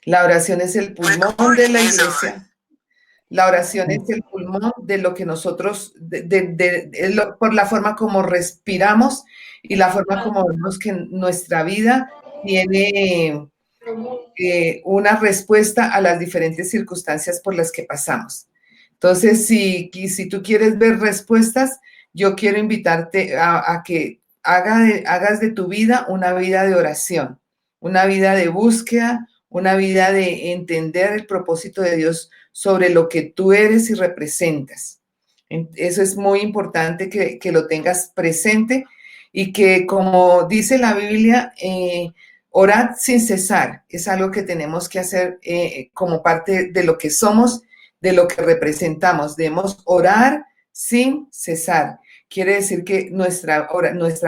La oración es el pulmón de la iglesia. La oración es el pulmón de lo que nosotros, por la forma como respiramos y la forma como vemos que nuestra vida tiene una respuesta a las diferentes circunstancias por las que pasamos. Entonces, si tú quieres ver respuestas, yo quiero invitarte a que hagas de tu vida una vida de oración, una vida de búsqueda, una vida de entender el propósito de Dios sobre lo que tú eres y representas. Eso es muy importante que lo tengas presente y que, como dice la Biblia, orad sin cesar. Es algo que tenemos que hacer como parte de lo que somos, de lo que representamos. Debemos orar sin cesar. Quiere decir que nuestra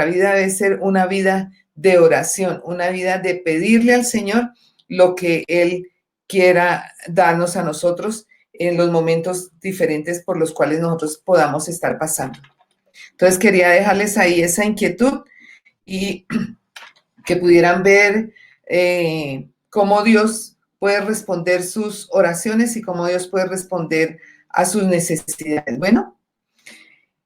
vida debe ser una vida de oración, una vida de pedirle al Señor lo que Él quiera darnos a nosotros en los momentos diferentes por los cuales nosotros podamos estar pasando. Entonces quería dejarles ahí esa inquietud y que pudieran ver cómo Dios puede responder sus oraciones y cómo Dios puede responder a sus necesidades. Bueno,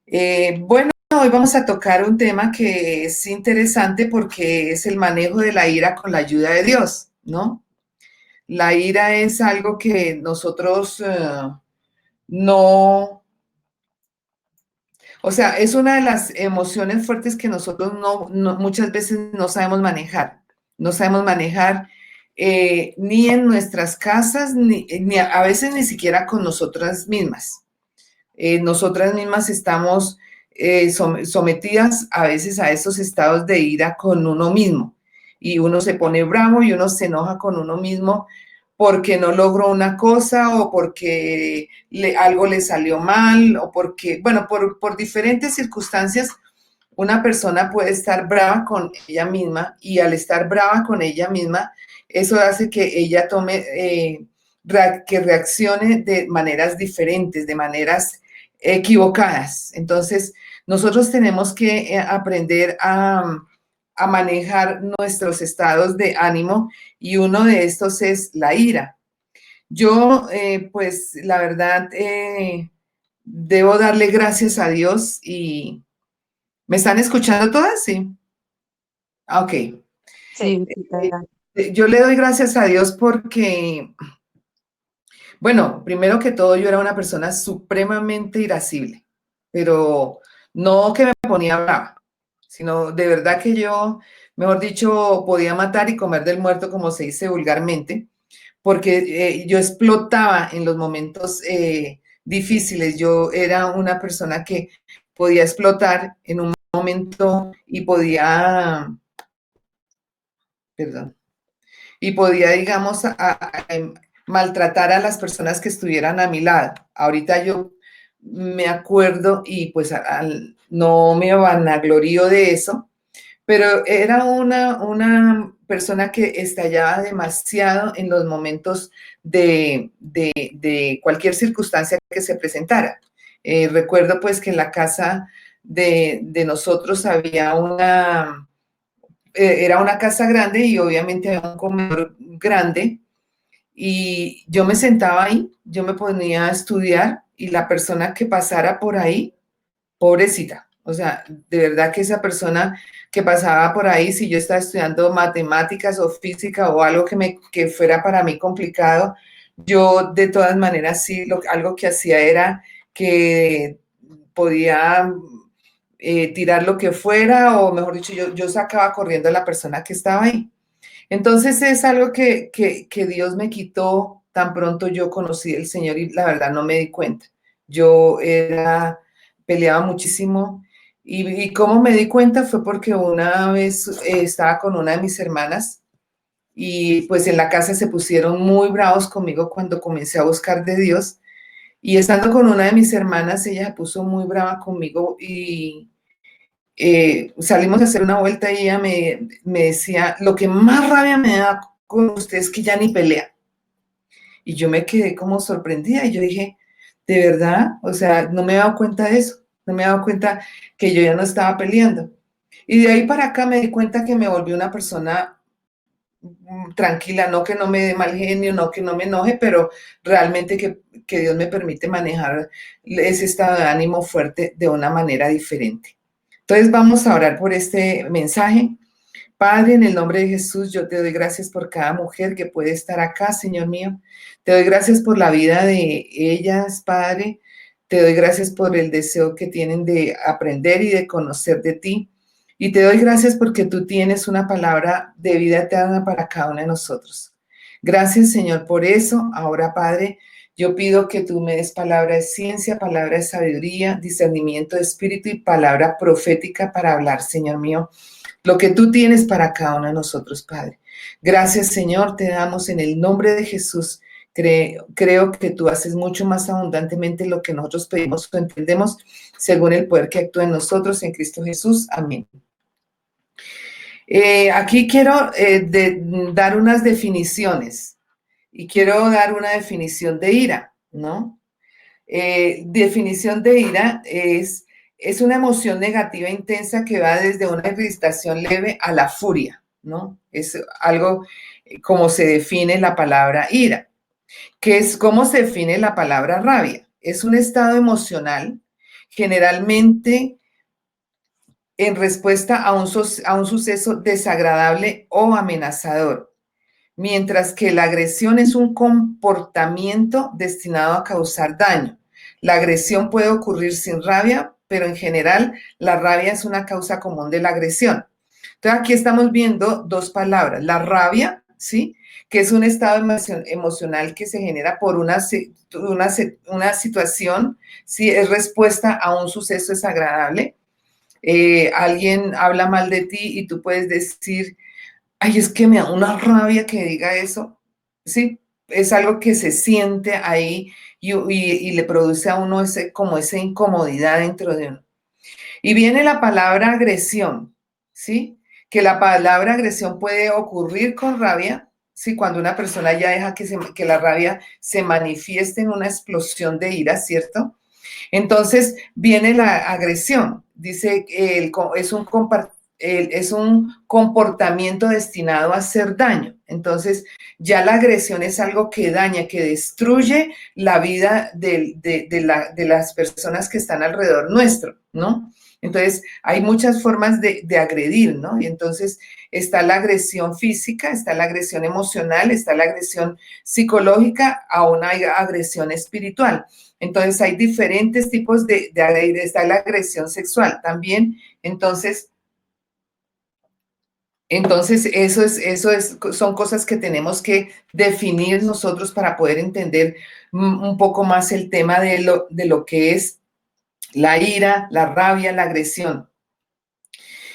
hoy vamos a tocar un tema que es interesante porque es el manejo de la ira con la ayuda de Dios, ¿no? La ira es algo que nosotros no, o sea, es una de las emociones fuertes que nosotros muchas veces no sabemos manejar. No sabemos manejar ni en nuestras casas, ni a veces ni siquiera con nosotras mismas. Nosotras mismas estamos sometidas a veces a esos estados de ira con uno mismo. Y uno se pone bravo y uno se enoja con uno mismo porque no logró una cosa o porque algo le salió mal o porque, bueno, por diferentes circunstancias, una persona puede estar brava con ella misma y al estar brava con ella misma, eso hace que ella que reaccione de maneras diferentes, de maneras equivocadas. Entonces, nosotros tenemos que aprender a manejar nuestros estados de ánimo y uno de estos es la ira. Yo, pues, la verdad, debo darle gracias a Dios y ¿me están escuchando todas? Sí. Ok. Sí, Yo le doy gracias a Dios porque, bueno, primero que todo, yo era una persona supremamente irascible, pero no que me ponía brava, sino de verdad que yo, mejor dicho, podía matar y comer del muerto, como se dice vulgarmente, porque yo explotaba en los momentos difíciles. Yo era una persona que podía explotar en un momento y podía, perdón, y podía, digamos, maltratar a las personas que estuvieran a mi lado. Ahorita yo me acuerdo y pues no me vanaglorío de eso, pero era una persona que estallaba demasiado en los momentos de cualquier circunstancia que se presentara. Recuerdo pues que en la casa de nosotros había era una casa grande y obviamente había un comedor grande y yo me sentaba ahí, yo me ponía a estudiar y la persona que pasara por ahí, pobrecita, o sea, de verdad que esa persona que pasaba por ahí, si yo estaba estudiando matemáticas o física o algo que fuera para mí complicado, yo de todas maneras sí, algo que hacía era que podía tirar lo que fuera o mejor dicho, yo sacaba corriendo a la persona que estaba ahí. Entonces es algo que Dios me quitó tan pronto yo conocí al Señor y la verdad no me di cuenta. Yo peleaba muchísimo y cómo me di cuenta fue porque una vez estaba con una de mis hermanas y pues en la casa se pusieron muy bravos conmigo cuando comencé a buscar de Dios y estando con una de mis hermanas, ella se puso muy brava conmigo y salimos a hacer una vuelta y ella me decía, lo que más rabia me da con usted es que ya ni pelea. Y yo me quedé como sorprendida y yo dije, ¿de verdad? O sea, no me he dado cuenta de eso, no me he dado cuenta que yo ya no estaba peleando. Y de ahí para acá me di cuenta que me volví una persona tranquila, no que no me dé mal genio, no que no me enoje, pero realmente que Dios me permite manejar ese estado de ánimo fuerte de una manera diferente. Entonces vamos a orar por este mensaje. Padre, en el nombre de Jesús, yo te doy gracias por cada mujer que puede estar acá, Señor mío. Te doy gracias por la vida de ellas, Padre. Te doy gracias por el deseo que tienen de aprender y de conocer de ti. Y te doy gracias porque tú tienes una palabra de vida eterna para cada una de nosotros. Gracias, Señor, por eso. Ahora, Padre, yo pido que tú me des palabra de ciencia, palabra de sabiduría, discernimiento de espíritu y palabra profética para hablar, Señor mío, lo que tú tienes para cada uno de nosotros, Padre. Gracias, Señor, te damos en el nombre de Jesús. Creo que tú haces mucho más abundantemente lo que nosotros pedimos o entendemos, según el poder que actúa en nosotros, en Cristo Jesús. Amén. Aquí quiero dar unas definiciones y quiero dar una definición de ira, ¿no? Definición de ira es una emoción negativa intensa que va desde una irritación leve a la furia, ¿no? Es algo como se define la palabra ira, que es cómo se define la palabra rabia. Es un estado emocional generalmente en respuesta a un suceso desagradable o amenazador, mientras que la agresión es un comportamiento destinado a causar daño. La agresión puede ocurrir sin rabia, pero en general la rabia es una causa común de la agresión. Entonces aquí estamos viendo dos palabras, la rabia, ¿sí? Que es un estado emocional que se genera por una situación, ¿sí? Es respuesta a un suceso desagradable. Alguien habla mal de ti y tú puedes decir, ay, es que me da una rabia que diga eso, ¿sí? Es algo que se siente ahí y le produce a uno como esa incomodidad dentro de uno. Y viene la palabra agresión, ¿sí? Que la palabra agresión puede ocurrir con rabia, ¿sí? Cuando una persona ya deja que la rabia se manifieste en una explosión de ira, ¿cierto? Entonces viene la agresión, dice que es un comportamiento destinado a hacer daño. Entonces ya la agresión es algo que daña, que destruye la vida de las personas que están alrededor nuestro, ¿no? Entonces hay muchas formas de agredir, ¿no? Y entonces está la agresión física, está la agresión emocional, está la agresión psicológica, aún hay agresión espiritual. Entonces hay diferentes tipos de agredir, está la agresión sexual también. Entonces son cosas que tenemos que definir nosotros para poder entender un poco más el tema de lo que es la ira, la rabia, la agresión.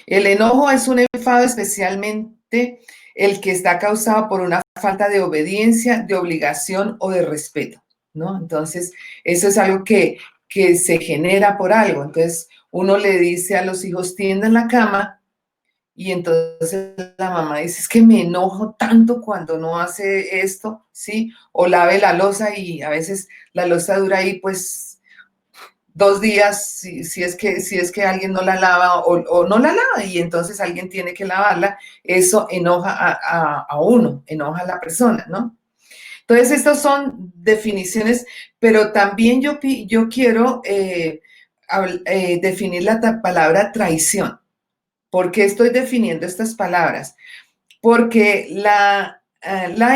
El enojo es un enfado, especialmente el que está causado por una falta de obediencia, de obligación o de respeto, ¿no? Entonces, eso es algo que se genera por algo. Entonces, uno le dice a los hijos, tiendan la cama, y entonces la mamá dice, es que me enojo tanto cuando no hace esto, ¿sí? O lave la loza y a veces la loza dura ahí, pues, 2 días, si es que alguien no la lava o no la lava y entonces alguien tiene que lavarla, eso enoja a uno, enoja a la persona, ¿no? Entonces, estas son definiciones, pero también yo quiero definir la palabra traición. ¿Por qué estoy definiendo estas palabras? Porque la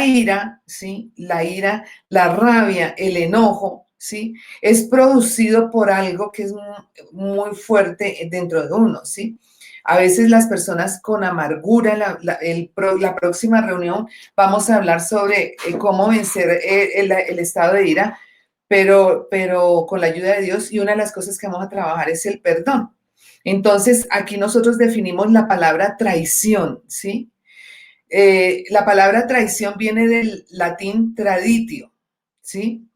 ira, ¿sí? La ira, la rabia, el enojo, ¿sí? Es producido por algo que es muy fuerte dentro de uno, ¿sí? A veces las personas con amargura, la próxima reunión vamos a hablar sobre cómo vencer el estado de ira, pero con la ayuda de Dios, y una de las cosas que vamos a trabajar es el perdón. Entonces, aquí nosotros definimos la palabra traición, ¿sí? La palabra traición viene del latín traditio, ¿sí?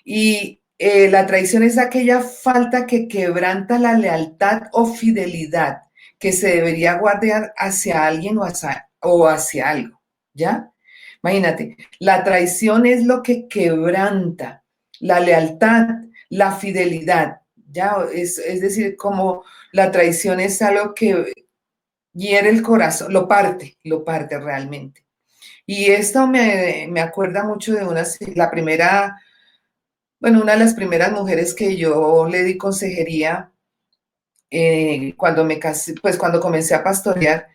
Y la traición es aquella falta que quebranta la lealtad o fidelidad que se debería guardar hacia alguien o hacia algo, ¿ya? Imagínate, la traición es lo que quebranta la lealtad, la fidelidad, ¿ya? Es decir, como la traición es algo que hiere el corazón, lo parte realmente. Y esto me acuerda mucho de la primera, bueno, una de las primeras mujeres que yo le di consejería cuando me casé, pues cuando comencé a pastorear,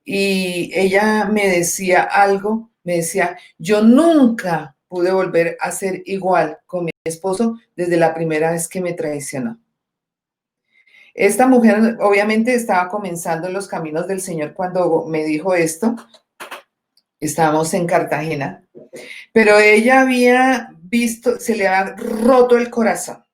y ella me decía algo, me decía, yo nunca pude volver a ser igual con mi esposo desde la primera vez que me traicionó. Esta mujer obviamente estaba comenzando en los caminos del Señor cuando me dijo esto. Estábamos en Cartagena, pero ella había visto, se le había roto el corazón,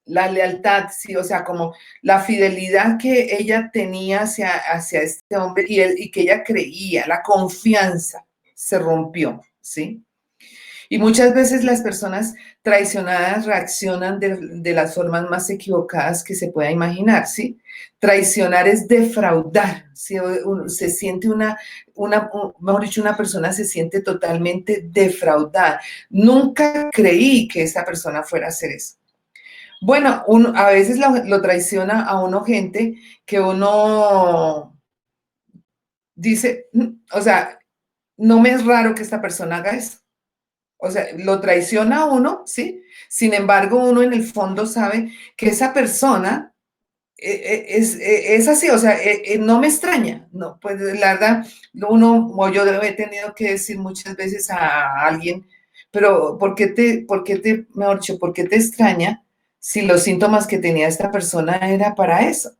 la lealtad, sí, o sea, como la fidelidad que ella tenía hacia este hombre y que ella creía, la confianza se rompió, ¿sí? Y muchas veces las personas traicionadas reaccionan de las formas más equivocadas que se pueda imaginar, ¿sí? Traicionar es defraudar, ¿sí? Se siente mejor dicho, una persona se siente totalmente defraudada. Nunca creí que esta persona fuera a hacer eso. Bueno, a veces lo traiciona a uno gente que uno dice, o sea, no me es raro que esta persona haga eso. O sea, lo traiciona a uno, ¿sí? Sin embargo, uno en el fondo sabe que esa persona es así, o sea, no me extraña, no, pues la verdad, uno, o yo he tenido que decir muchas veces a alguien, pero mejor dicho, por qué te extraña si los síntomas que tenía esta persona era para eso?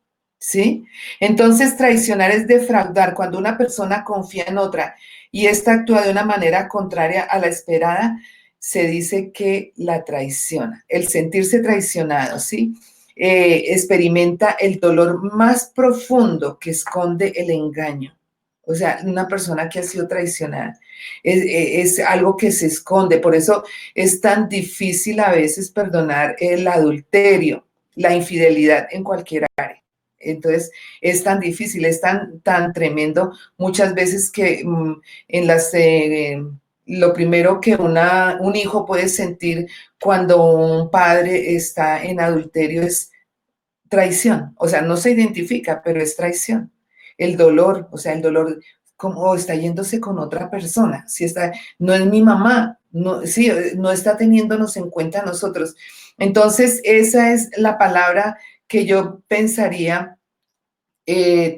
¿Sí? Entonces, traicionar es defraudar. Cuando una persona confía en otra y ésta actúa de una manera contraria a la esperada, se dice que la traiciona. El sentirse traicionado, ¿sí? Experimenta el dolor más profundo que esconde el engaño. O sea, una persona que ha sido traicionada es algo que se esconde. Por eso es tan difícil a veces perdonar el adulterio, la infidelidad en cualquier área. Entonces, es tan difícil, es tan tremendo muchas veces que en lo primero que un hijo puede sentir cuando un padre está en adulterio es traición. O sea, no se identifica, pero es traición. El dolor, o sea, el dolor como está yéndose con otra persona, si está, no es mi mamá, no, sí, no está teniéndonos en cuenta a nosotros. Entonces, esa es la palabra que yo pensaría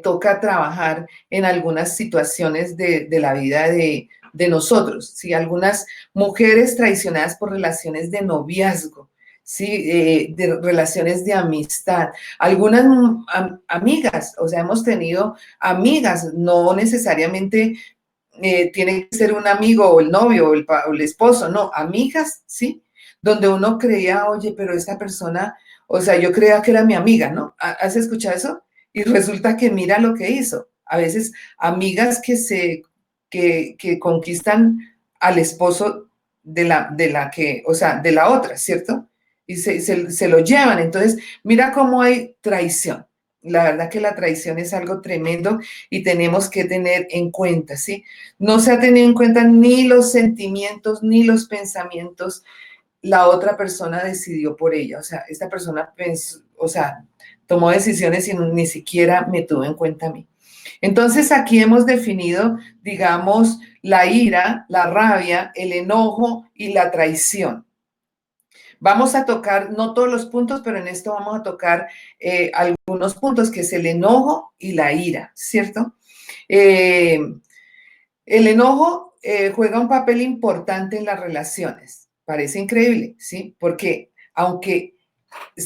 toca trabajar en algunas situaciones de la vida de nosotros, ¿sí? Algunas mujeres traicionadas por relaciones de noviazgo, ¿sí? De relaciones de amistad. Algunas amigas, o sea, hemos tenido amigas, no necesariamente tiene que ser un amigo o el novio o el esposo, no, amigas, ¿sí? Donde uno creía, oye, pero esta persona, o sea, yo creía que era mi amiga, ¿no? ¿Has escuchado eso? Y resulta que mira lo que hizo. A veces amigas que conquistan al esposo o sea, de la otra, ¿cierto? Y se lo llevan. Entonces, mira cómo hay traición. La verdad que la traición es algo tremendo y tenemos que tener en cuenta, ¿sí? No se ha tenido en cuenta ni los sentimientos ni los pensamientos. La otra persona decidió por ella, o sea, esta persona pensó, o sea, tomó decisiones y ni siquiera me tuvo en cuenta a mí. Entonces aquí hemos definido, digamos, la ira, la rabia, el enojo y la traición. Vamos a tocar, no todos los puntos, pero en esto vamos a tocar algunos puntos, que es el enojo y la ira, ¿cierto? Eh, el enojo juega un papel importante en las relaciones. Parece increíble, ¿sí? Porque aunque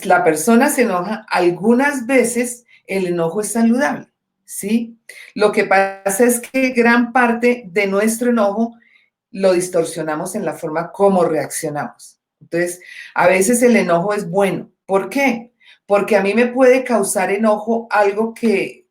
la persona se enoja, algunas veces el enojo es saludable, ¿sí? Lo que pasa es que gran parte de nuestro enojo lo distorsionamos en la forma como reaccionamos. Entonces, a veces el enojo es bueno. ¿Por qué? Porque a mí me puede causar enojo algo que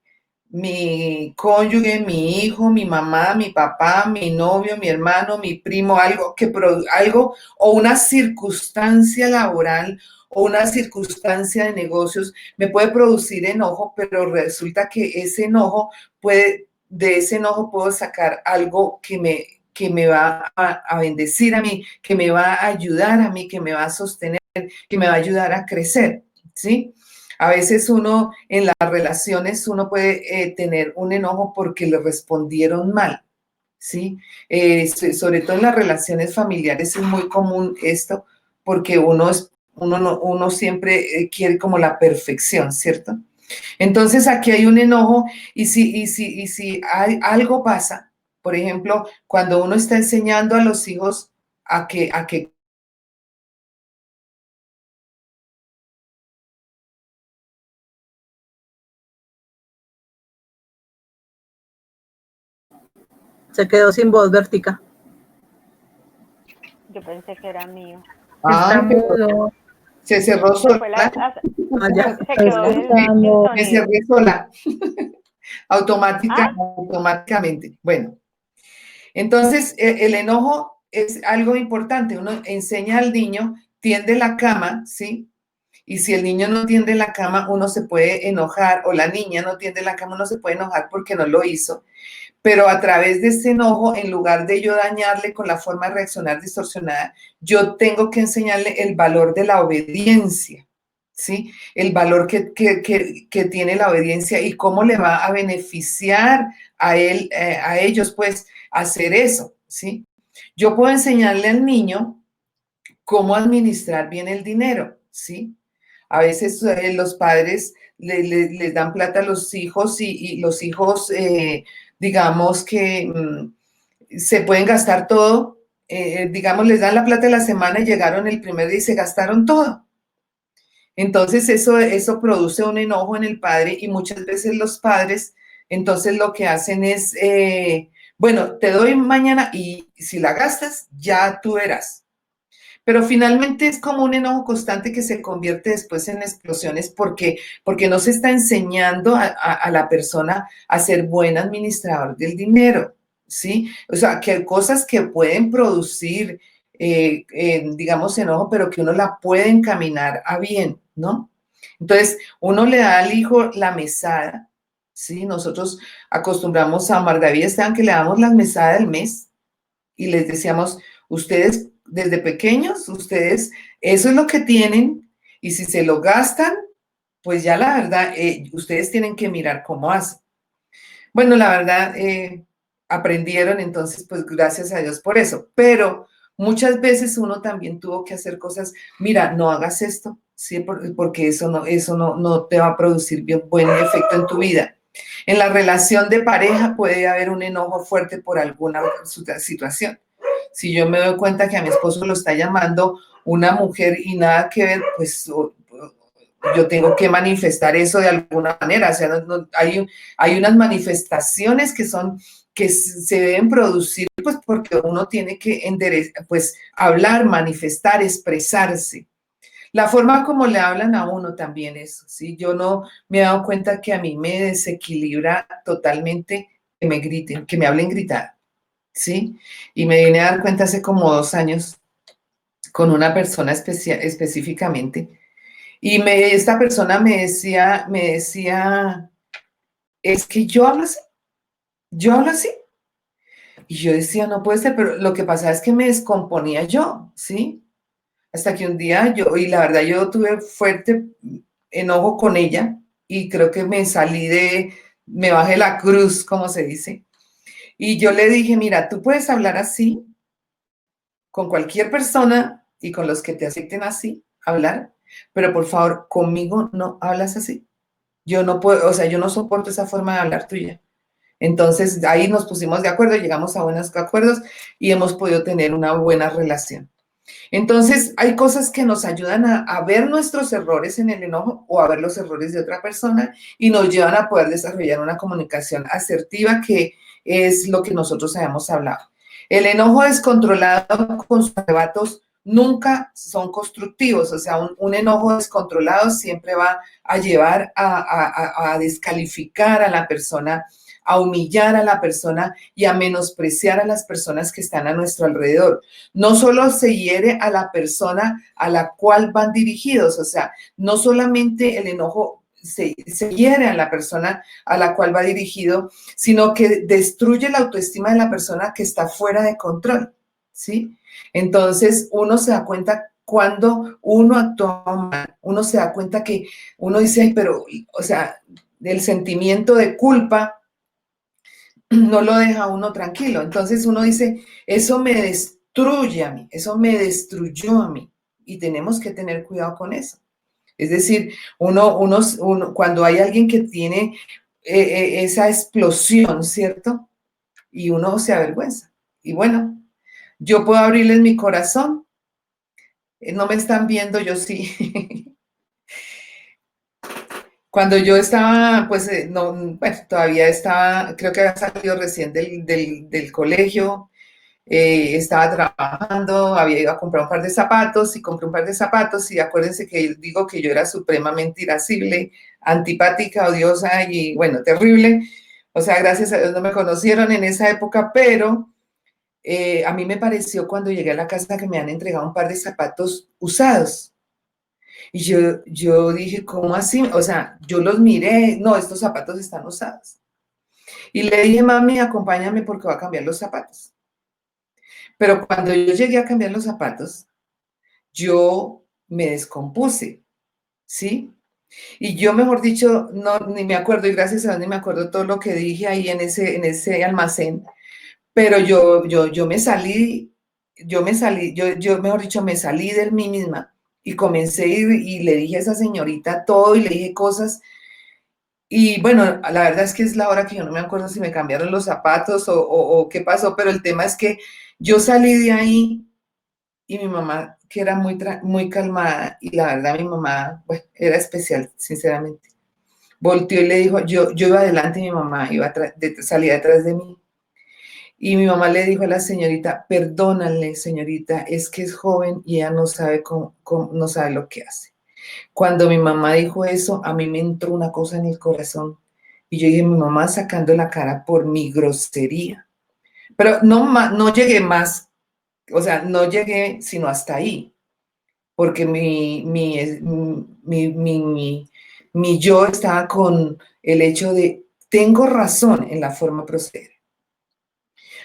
mi cónyuge, mi hijo, mi mamá, mi papá, mi novio, mi hermano, mi primo, algo o una circunstancia laboral o una circunstancia de negocios me puede producir enojo, pero resulta que de ese enojo puedo sacar algo que me va a bendecir a mí, que me va a ayudar a mí, que me va a sostener, que me va a ayudar a crecer, ¿sí? A veces uno en las relaciones, uno puede tener un enojo porque le respondieron mal, ¿sí? Sobre todo en las relaciones familiares es muy común esto, porque uno siempre quiere como la perfección, ¿cierto? Entonces aquí hay un enojo y si algo pasa, por ejemplo, cuando uno está enseñando a los hijos a que Se quedó sin voz, Vertica. Yo pensé que era mío. Ay, pero se cerró Se fue sola. se quedó el sonido. Me cerré sola. Automáticamente. Bueno, entonces el enojo es algo importante. Uno enseña al niño, tiende la cama, ¿sí? Y si el niño no tiende la cama, uno se puede enojar, o la niña no tiende la cama, uno se puede enojar porque no lo hizo. Pero a través de ese enojo, en lugar de yo dañarle con la forma de reaccionar distorsionada, yo tengo que enseñarle el valor de la obediencia, ¿sí? El valor que tiene la obediencia y cómo le va a beneficiar a él, a ellos, pues, hacer eso, ¿sí? Yo puedo enseñarle al niño cómo administrar bien el dinero, ¿sí? A veces los padres les dan plata a los hijos y los hijos, digamos que se pueden gastar todo. Digamos, les dan la plata de la semana y llegaron el primer día y se gastaron todo. Entonces eso produce un enojo en el padre y muchas veces los padres entonces lo que hacen es, bueno, te doy mañana y si la gastas, ya tú verás. Pero finalmente es como un enojo constante que se convierte después en explosiones porque no se está enseñando a la persona a ser buen administrador del dinero, ¿sí? O sea, que cosas que pueden producir, digamos, enojo, pero que uno la puede encaminar a bien, ¿no? Entonces, uno le da al hijo la mesada, ¿sí? Nosotros acostumbramos a Margarita Esteban que le damos la mesada del mes y les decíamos, ustedes desde pequeños, ustedes, eso es lo que tienen y si se lo gastan, pues ya la verdad, ustedes tienen que mirar cómo hacen. Bueno, la verdad, aprendieron, entonces, pues gracias a Dios por eso, pero muchas veces uno también tuvo que hacer cosas, mira, no hagas esto, ¿sí? Porque eso no te va a producir bien, buen efecto en tu vida. En la relación de pareja puede haber un enojo fuerte por alguna situación. Si yo me doy cuenta que a mi esposo lo está llamando una mujer y nada que ver, pues yo tengo que manifestar eso de alguna manera. O sea, hay unas manifestaciones que se deben producir, pues porque uno tiene que pues hablar, manifestar, expresarse. La forma como le hablan a uno también eso, ¿sí? Yo no me he dado cuenta que a mí me desequilibra totalmente que me griten, que me hablen gritar, ¿sí? Y me vine a dar cuenta hace como 2 años con una persona específicamente. Y esta persona me decía, es que yo hablo así. Y yo decía, no puede ser, pero lo que pasaba es que me descomponía yo, ¿sí? Hasta que un día y la verdad yo tuve fuerte enojo con ella y creo que me bajé la cruz, como se dice. Y yo le dije, mira, tú puedes hablar así con cualquier persona y con los que te acepten así, hablar, pero por favor, conmigo no hablas así. Yo no puedo, o sea, yo no soporto esa forma de hablar tuya. Entonces ahí nos pusimos de acuerdo, llegamos a buenos acuerdos y hemos podido tener una buena relación. Entonces, hay cosas que nos ayudan a ver nuestros errores en el enojo o a ver los errores de otra persona y nos llevan a poder desarrollar una comunicación asertiva, que es lo que nosotros habíamos hablado. El enojo descontrolado con sus arrebatos nunca son constructivos, o sea, un enojo descontrolado siempre va a llevar a descalificar a la persona, a humillar a la persona y a menospreciar a las personas que están a nuestro alrededor. No solo se hiere a la persona a la cual van dirigidos, o sea, no solamente el enojo se hiere a la persona a la cual va dirigido, sino que destruye la autoestima de la persona que está fuera de control, ¿sí? Entonces, uno se da cuenta cuando uno actúa mal, uno se da cuenta que uno dice, ay, pero, o sea, el sentimiento de culpa no lo deja a uno tranquilo. Entonces uno dice, eso me destruye a mí, eso me destruyó a mí. Y tenemos que tener cuidado con eso. Es decir, cuando hay alguien que tiene esa explosión, ¿cierto? Y uno se avergüenza. Y bueno, yo puedo abrirles mi corazón. No me están viendo, yo sí. Cuando yo estaba, pues, no, bueno, todavía estaba, creo que había salido recién del colegio, estaba trabajando, había ido a comprar un par de zapatos y compré un par de zapatos y acuérdense que digo que yo era supremamente irascible, antipática, odiosa y, bueno, terrible. O sea, gracias a Dios no me conocieron en esa época, pero a mí me pareció cuando llegué a la casa que me han entregado un par de zapatos usados. Y yo dije, ¿cómo así? O sea, yo los miré, no, estos zapatos están usados. Y le dije, mami, acompáñame porque voy a cambiar los zapatos. Pero cuando yo llegué a cambiar los zapatos, yo me descompuse, ¿sí? Y yo, mejor dicho, no, ni me acuerdo, y gracias a Dios ni me acuerdo todo lo que dije ahí en ese almacén, pero yo me salí, yo, mejor dicho, me salí de mí misma y comencé y le dije a esa señorita todo y le dije cosas. Y bueno, la verdad es que es la hora que yo no me acuerdo si me cambiaron los zapatos o qué pasó, pero el tema es que yo salí de ahí y mi mamá, que era muy calmada, y la verdad mi mamá, bueno, era especial, sinceramente, volteó y le dijo, yo iba adelante y mi mamá salía detrás de mí. Y mi mamá le dijo a la señorita, perdónale, señorita, es que es joven y ella no sabe no sabe lo que hace. Cuando mi mamá dijo eso, a mí me entró una cosa en el corazón. Y yo dije, mi mamá sacando la cara por mi grosería. Pero no llegué más, o sea, no llegué sino hasta ahí, porque mi yo estaba con el hecho de, tengo razón en la forma de proceder.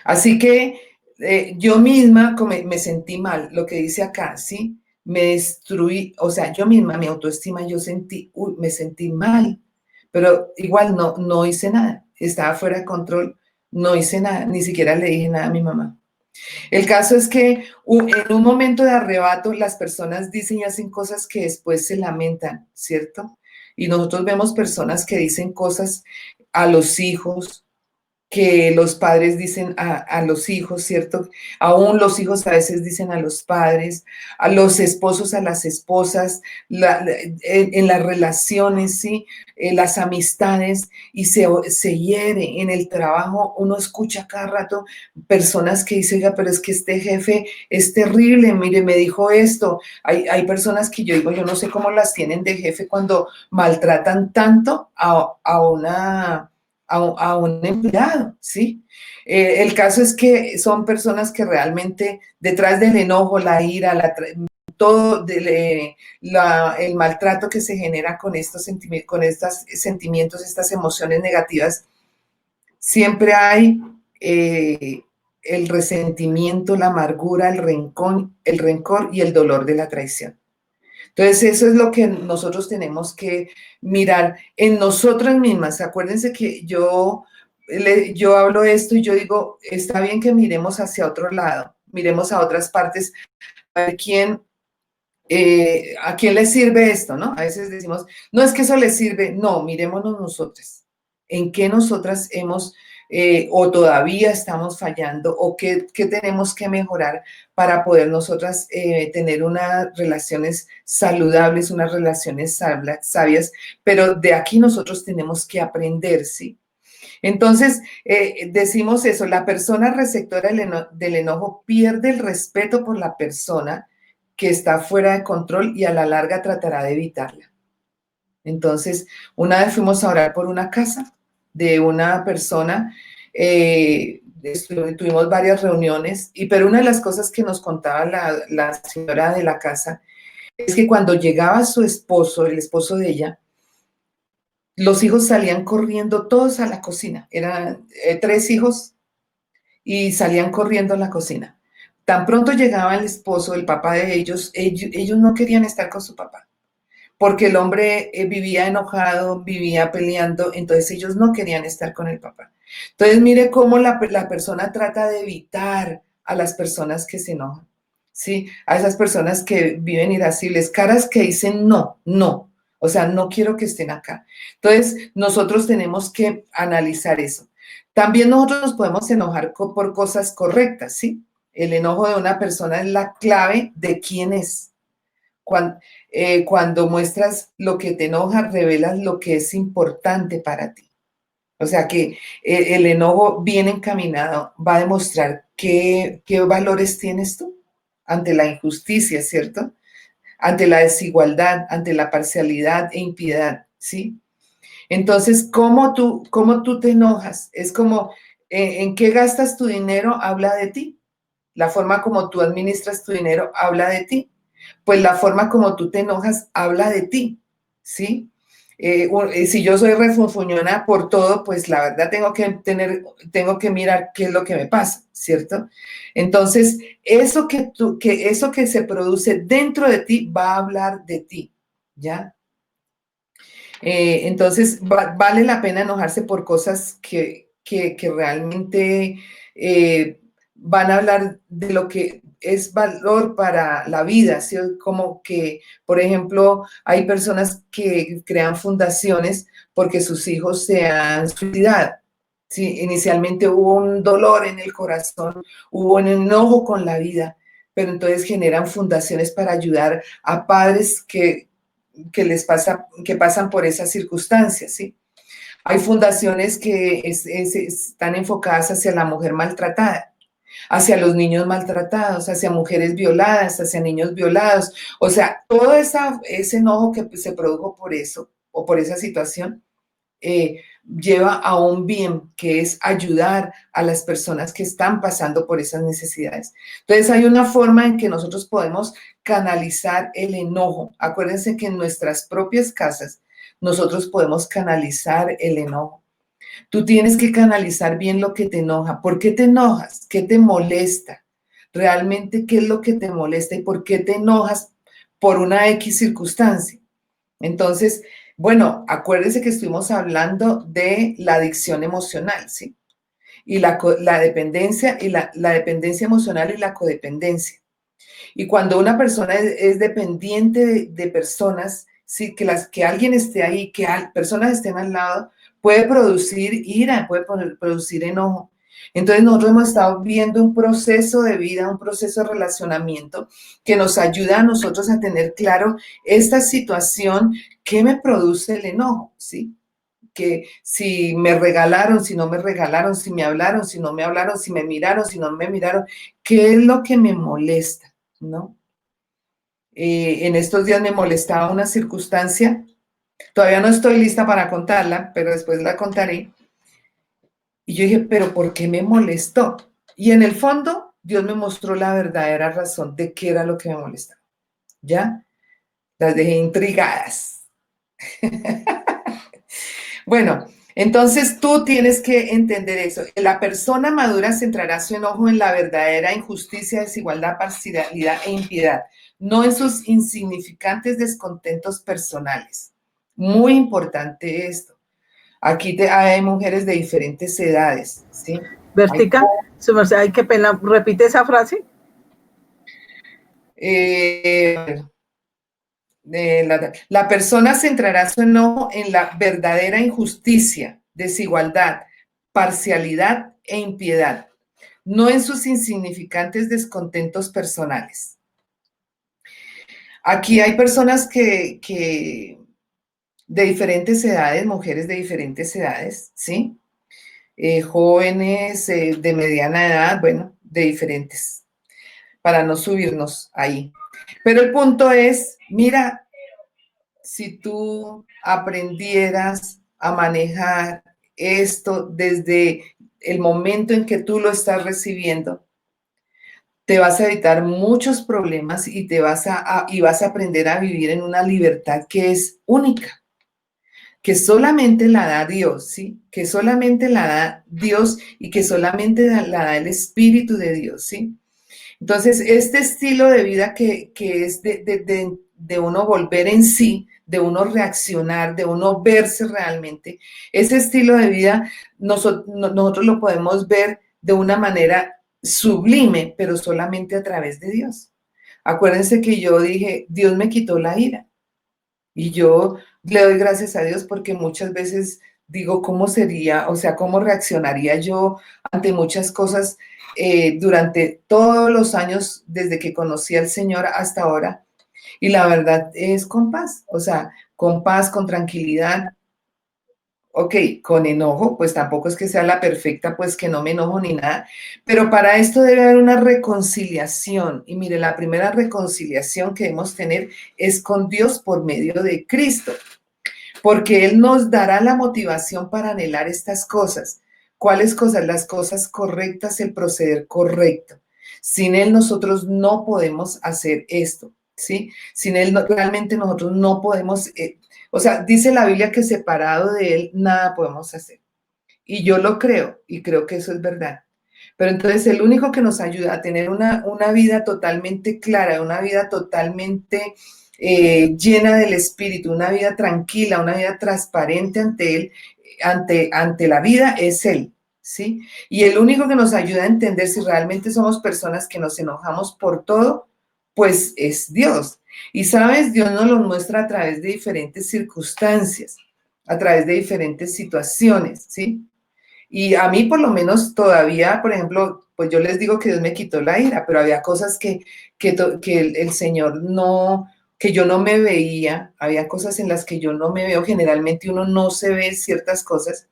Así que yo misma me sentí mal, lo que dice acá, ¿sí? Me destruí, o sea, yo misma, mi autoestima, me sentí mal, pero igual no hice nada, estaba fuera de control, no hice nada, ni siquiera le dije nada a mi mamá. El caso es que en un momento de arrebato las personas dicen y hacen cosas que después se lamentan, ¿cierto? Y nosotros vemos personas que dicen cosas a los hijos, que los padres dicen a los hijos, ¿cierto? Aún los hijos a veces dicen a los padres, a los esposos, a las esposas, en las relaciones, ¿sí? Las amistades, y se hiere en el trabajo. Uno escucha cada rato personas que dicen, oiga, pero es que este jefe es terrible, mire, me dijo esto. Hay personas que yo digo, yo no sé cómo las tienen de jefe cuando maltratan tanto a un empleado, ¿sí? El caso es que son personas que realmente detrás del enojo, la ira, todo el maltrato que se genera con estos sentimientos, estas emociones negativas, siempre hay el resentimiento, la amargura, el rencor y el dolor de la traición. Entonces, eso es lo que nosotros tenemos que mirar en nosotras mismas. Acuérdense que yo hablo esto y yo digo, está bien que miremos hacia otro lado, miremos a otras partes, a ver a quién le sirve esto, ¿no? A veces decimos, no es que eso le sirve, no, mirémonos nosotras, en qué nosotras hemos o todavía estamos fallando o qué tenemos que mejorar para poder nosotras tener unas relaciones saludables, unas relaciones sabias, pero de aquí nosotros tenemos que aprender, ¿sí? Entonces, decimos eso, la persona receptora del enojo pierde el respeto por la persona que está fuera de control y a la larga tratará de evitarla. Entonces, una vez fuimos a orar por una casa de una persona, tuvimos varias reuniones, pero una de las cosas que nos contaba la señora de la casa es que cuando llegaba su esposo, el esposo de ella, los hijos salían corriendo todos a la cocina. Eran 3 hijos y salían corriendo a la cocina. Tan pronto llegaba el esposo, el papá de ellos no querían estar con su papá. porque el hombre vivía enojado, vivía peleando, entonces ellos no querían estar con el papá. Entonces mire cómo la persona trata de evitar a las personas que se enojan, ¿sí? A esas personas que viven irascibles, caras que dicen no, no, o sea, no quiero que estén acá. Entonces nosotros tenemos que analizar eso. También nosotros nos podemos enojar por cosas correctas, ¿sí? El enojo de una persona es la clave de quién es. Cuando muestras lo que te enoja, revelas lo que es importante para ti. O sea que el enojo bien encaminado va a demostrar qué valores tienes tú ante la injusticia, ¿cierto? Ante la desigualdad, ante la parcialidad e impiedad, ¿sí? Entonces, cómo tú te enojas? Es como, ¿en qué gastas tu dinero? Habla de ti. La forma como tú administras tu dinero habla de ti. Pues la forma como tú te enojas habla de ti, ¿sí? Si yo soy refunfuñona por todo, pues la verdad tengo que mirar qué es lo que me pasa, ¿cierto? Entonces, eso que se produce dentro de ti va a hablar de ti, ¿ya? Entonces, vale la pena enojarse por cosas que realmente van a hablar de lo que es valor para la vida, ¿sí? Como que, por ejemplo, hay personas que crean fundaciones porque sus hijos se han suicidado. Sí, inicialmente hubo un dolor en el corazón, hubo un enojo con la vida, pero entonces generan fundaciones para ayudar a padres que pasan por esas circunstancias, ¿sí? Hay fundaciones que están enfocadas hacia la mujer maltratada, hacia los niños maltratados, hacia mujeres violadas, hacia niños violados. O sea, todo ese enojo que se produjo por eso o por esa situación lleva a un bien que es ayudar a las personas que están pasando por esas necesidades. Entonces hay una forma en que nosotros podemos canalizar el enojo. Acuérdense que en nuestras propias casas nosotros podemos canalizar el enojo. Tú tienes que canalizar bien lo que te enoja. ¿Por qué te enojas? ¿Qué te molesta? Realmente, ¿qué es lo que te molesta y por qué te enojas por una X circunstancia? Entonces, bueno, acuérdese que estuvimos hablando de la adicción emocional, ¿sí? Y la dependencia y la dependencia emocional y la codependencia. Y cuando una persona es dependiente de personas, sí, que alguien esté ahí, personas estén al lado, puede producir ira, puede producir enojo. Entonces nosotros hemos estado viendo un proceso de vida, un proceso de relacionamiento que nos ayuda a nosotros a tener claro esta situación que me produce el enojo, ¿sí? Que si me regalaron, si no me regalaron, si me hablaron, si no me hablaron, si me miraron, si no me miraron, ¿qué es lo que me molesta? ¿No? En estos días me molestaba una circunstancia, todavía no estoy lista para contarla, pero después la contaré. Y yo dije, ¿pero por qué me molestó? Y en el fondo, Dios me mostró la verdadera razón de qué era lo que me molestaba. ¿Ya? Las dejé intrigadas. Bueno, entonces tú tienes que entender eso. La persona madura centrará su enojo en la verdadera injusticia, desigualdad, parcialidad e impiedad, no en sus insignificantes descontentos personales. Muy importante esto. Aquí hay mujeres de diferentes edades, ¿sí? Vertica, su merced, hay que pena, repite esa frase. La persona centrará su enojo en la verdadera injusticia, desigualdad, parcialidad e impiedad, no en sus insignificantes descontentos personales. Aquí hay personas que de diferentes edades, mujeres de diferentes edades, ¿sí? Jóvenes de mediana edad, bueno, de diferentes, para no subirnos ahí. Pero el punto es, mira, si tú aprendieras a manejar esto desde el momento en que tú lo estás recibiendo, te vas a evitar muchos problemas y vas a aprender a vivir en una libertad que es única, que solamente la da Dios, ¿sí? Que solamente la da Dios y que solamente la da el Espíritu de Dios, ¿sí? Entonces, este estilo de vida que es de uno volver en sí, de uno reaccionar, de uno verse realmente, ese estilo de vida nosotros lo podemos ver de una manera sublime, pero solamente a través de Dios. Acuérdense que yo dije, Dios me quitó la ira. Y yo le doy gracias a Dios porque muchas veces digo, ¿cómo sería? O sea, ¿cómo reaccionaría yo ante muchas cosas durante todos los años desde que conocí al Señor hasta ahora? Y la verdad es con paz, o sea, con paz, con tranquilidad. Ok, con enojo, pues tampoco es que sea la perfecta, pues que no me enojo ni nada, pero para esto debe haber una reconciliación. Y mire, la primera reconciliación que debemos tener es con Dios por medio de Cristo, porque Él nos dará la motivación para anhelar estas cosas. ¿Cuáles cosas? Las cosas correctas, el proceder correcto. Sin Él nosotros no podemos hacer esto, ¿sí? Sin Él realmente nosotros no podemos, o sea, dice la Biblia que separado de Él nada podemos hacer. Y yo lo creo y creo que eso es verdad. Pero entonces el único que nos ayuda a tener una vida totalmente clara, una vida totalmente llena del Espíritu, una vida tranquila, una vida transparente ante Él, ante la vida, es Él, ¿sí? Y el único que nos ayuda a entender si realmente somos personas que nos enojamos por todo, pues es Dios. Y sabes, Dios nos lo muestra a través de diferentes circunstancias, a través de diferentes situaciones, ¿sí? Y a mí por lo menos todavía, por ejemplo, pues yo les digo que Dios me quitó la ira, pero había cosas que el Señor no, que yo no me veía, había cosas en las que yo no me veo, generalmente uno no se ve ciertas cosas.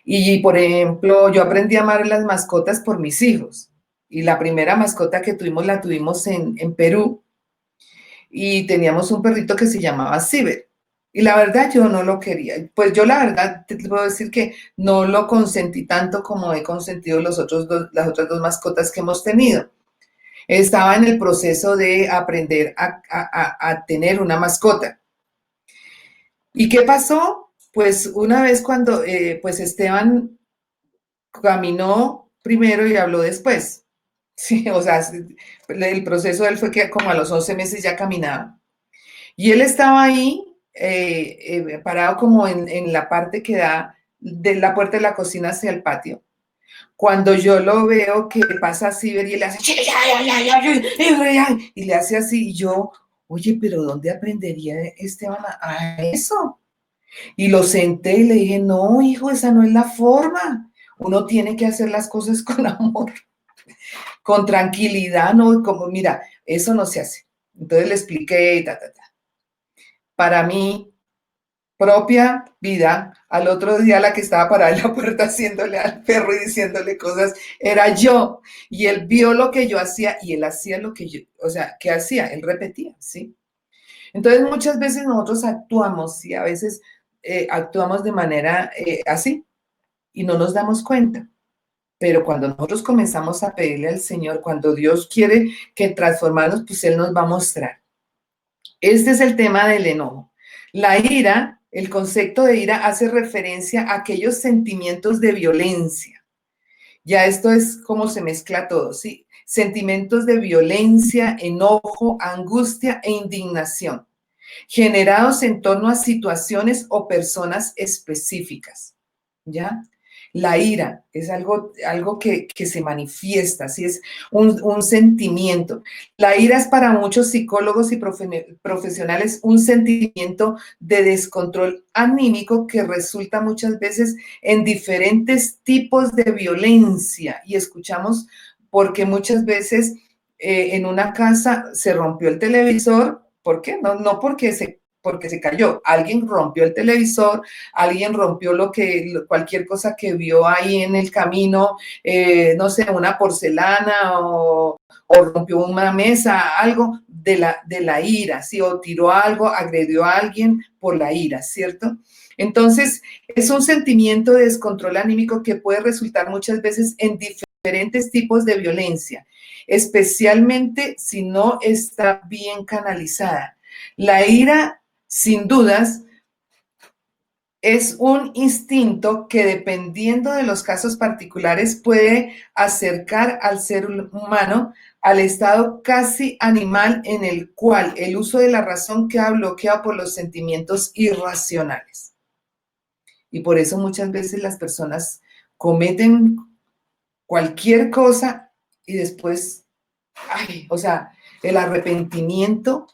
Y por ejemplo, yo aprendí a amar las mascotas por mis hijos. Y la primera mascota que tuvimos la tuvimos en Perú y teníamos un perrito que se llamaba Ciber. Y la verdad yo no lo quería. Pues yo la verdad te puedo decir que no lo consentí tanto como he consentido las otras dos mascotas que hemos tenido. Estaba en el proceso de aprender a tener una mascota. ¿Y qué pasó? Pues una vez cuando pues Esteban caminó primero y habló después. Sí, o sea, el proceso de él fue que como a los 11 meses ya caminaba. Y él estaba ahí, parado como en la parte que da de la puerta de la cocina hacia el patio. Cuando yo lo veo que pasa así, y él hace, y le hace así, y yo, oye, pero ¿dónde aprendería Esteban a eso? Y lo senté y le dije, no, hijo, esa no es la forma. Uno tiene que hacer las cosas con amor, con tranquilidad, no, como, mira, eso no se hace. Entonces le expliqué, Para mí, propia vida, al otro día la que estaba parada en la puerta haciéndole al perro y diciéndole cosas, era yo. Y él vio lo que yo hacía y él hacía lo que yo, o sea, ¿qué hacía? Él repetía, ¿sí? Entonces muchas veces nosotros actuamos y a veces actuamos de manera así y no nos damos cuenta. Pero cuando nosotros comenzamos a pedirle al Señor, cuando Dios quiere que transformarnos, pues Él nos va a mostrar. Este es el tema del enojo. La ira, el concepto de ira hace referencia a aquellos sentimientos de violencia. Ya esto es como se mezcla todo, ¿sí? Sentimientos de violencia, enojo, angustia e indignación, generados en torno a situaciones o personas específicas, ¿ya? La ira es algo que se manifiesta, ¿sí? Es un sentimiento. La ira es para muchos psicólogos y profesionales un sentimiento de descontrol anímico que resulta muchas veces en diferentes tipos de violencia. Y escuchamos porque muchas veces en una casa se rompió el televisor. ¿Por qué? No porque se cayó. Alguien rompió el televisor, alguien rompió cualquier cosa que vio ahí en el camino, no sé, una porcelana o rompió una mesa, algo de la ira, ¿sí? O tiró algo, agredió a alguien por la ira, ¿cierto? Entonces, es un sentimiento de descontrol anímico que puede resultar muchas veces en diferentes tipos de violencia, especialmente si no está bien canalizada. La ira, sin dudas, es un instinto que dependiendo de los casos particulares puede acercar al ser humano al estado casi animal en el cual el uso de la razón queda bloqueado por los sentimientos irracionales. Y por eso muchas veces las personas cometen cualquier cosa y después, ay, o sea, el arrepentimiento,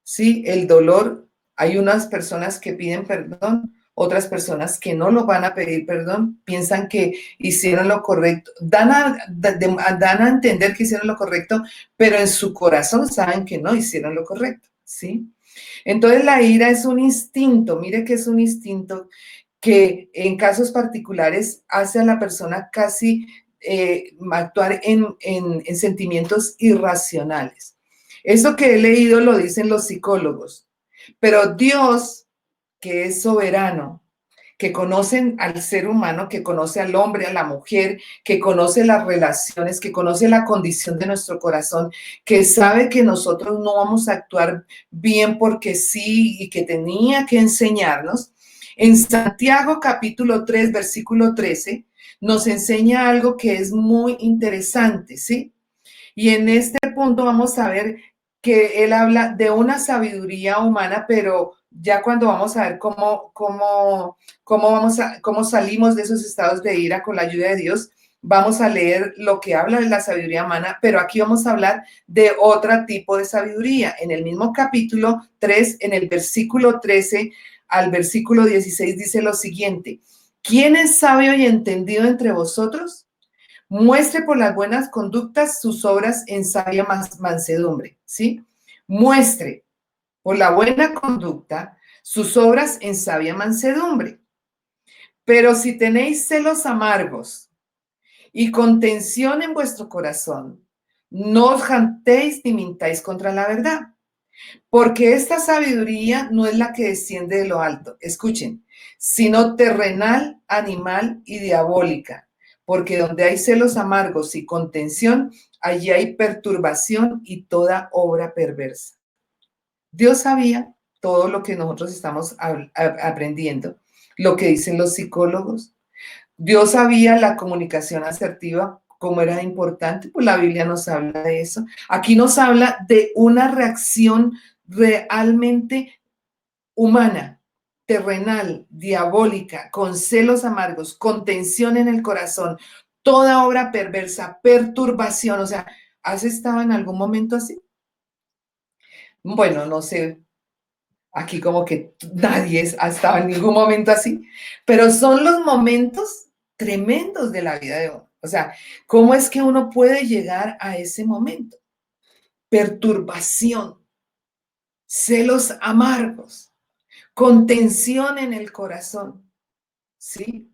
¿sí? El dolor. Hay unas personas que piden perdón, otras personas que no lo van a pedir perdón, piensan que hicieron lo correcto, dan a entender que hicieron lo correcto, pero en su corazón saben que no hicieron lo correcto, ¿sí? Entonces la ira es un instinto, mire que es un instinto que en casos particulares hace a la persona casi actuar en sentimientos irracionales. Eso que he leído lo dicen los psicólogos, pero Dios, que es soberano, que conocen al ser humano, que conoce al hombre, a la mujer, que conoce las relaciones, que conoce la condición de nuestro corazón, que sabe que nosotros no vamos a actuar bien porque sí y que tenía que enseñarnos. En Santiago capítulo 3, versículo 13, nos enseña algo que es muy interesante, ¿sí? Y en este punto vamos a ver que él habla de una sabiduría humana, pero ya cuando vamos a ver cómo salimos de esos estados de ira con la ayuda de Dios, vamos a leer lo que habla de la sabiduría humana, pero aquí vamos a hablar de otro tipo de sabiduría. En el mismo capítulo 3, en el versículo 13 al versículo 16, dice lo siguiente: ¿quién es sabio y entendido entre vosotros? Muestre por las buenas conductas sus obras en sabia mansedumbre, ¿sí? Muestre por la buena conducta sus obras en sabia mansedumbre. Pero si tenéis celos amargos y contención en vuestro corazón, no os jantéis ni mintáis contra la verdad, porque esta sabiduría no es la que desciende de lo alto, escuchen, sino terrenal, animal y diabólica, porque donde hay celos amargos y contención, allí hay perturbación y toda obra perversa. Dios sabía todo lo que nosotros estamos aprendiendo, lo que dicen los psicólogos. Dios sabía la comunicación asertiva, cómo era importante, pues la Biblia nos habla de eso. Aquí nos habla de una reacción realmente humana, terrenal, diabólica, con celos amargos, con tensión en el corazón, toda obra perversa, perturbación. O sea, ¿has estado en algún momento así? Bueno, no sé, aquí como que nadie ha estado en ningún momento así, pero son los momentos tremendos de la vida de uno. O sea, ¿cómo es que uno puede llegar a ese momento? Perturbación, celos amargos, contención en el corazón, ¿sí?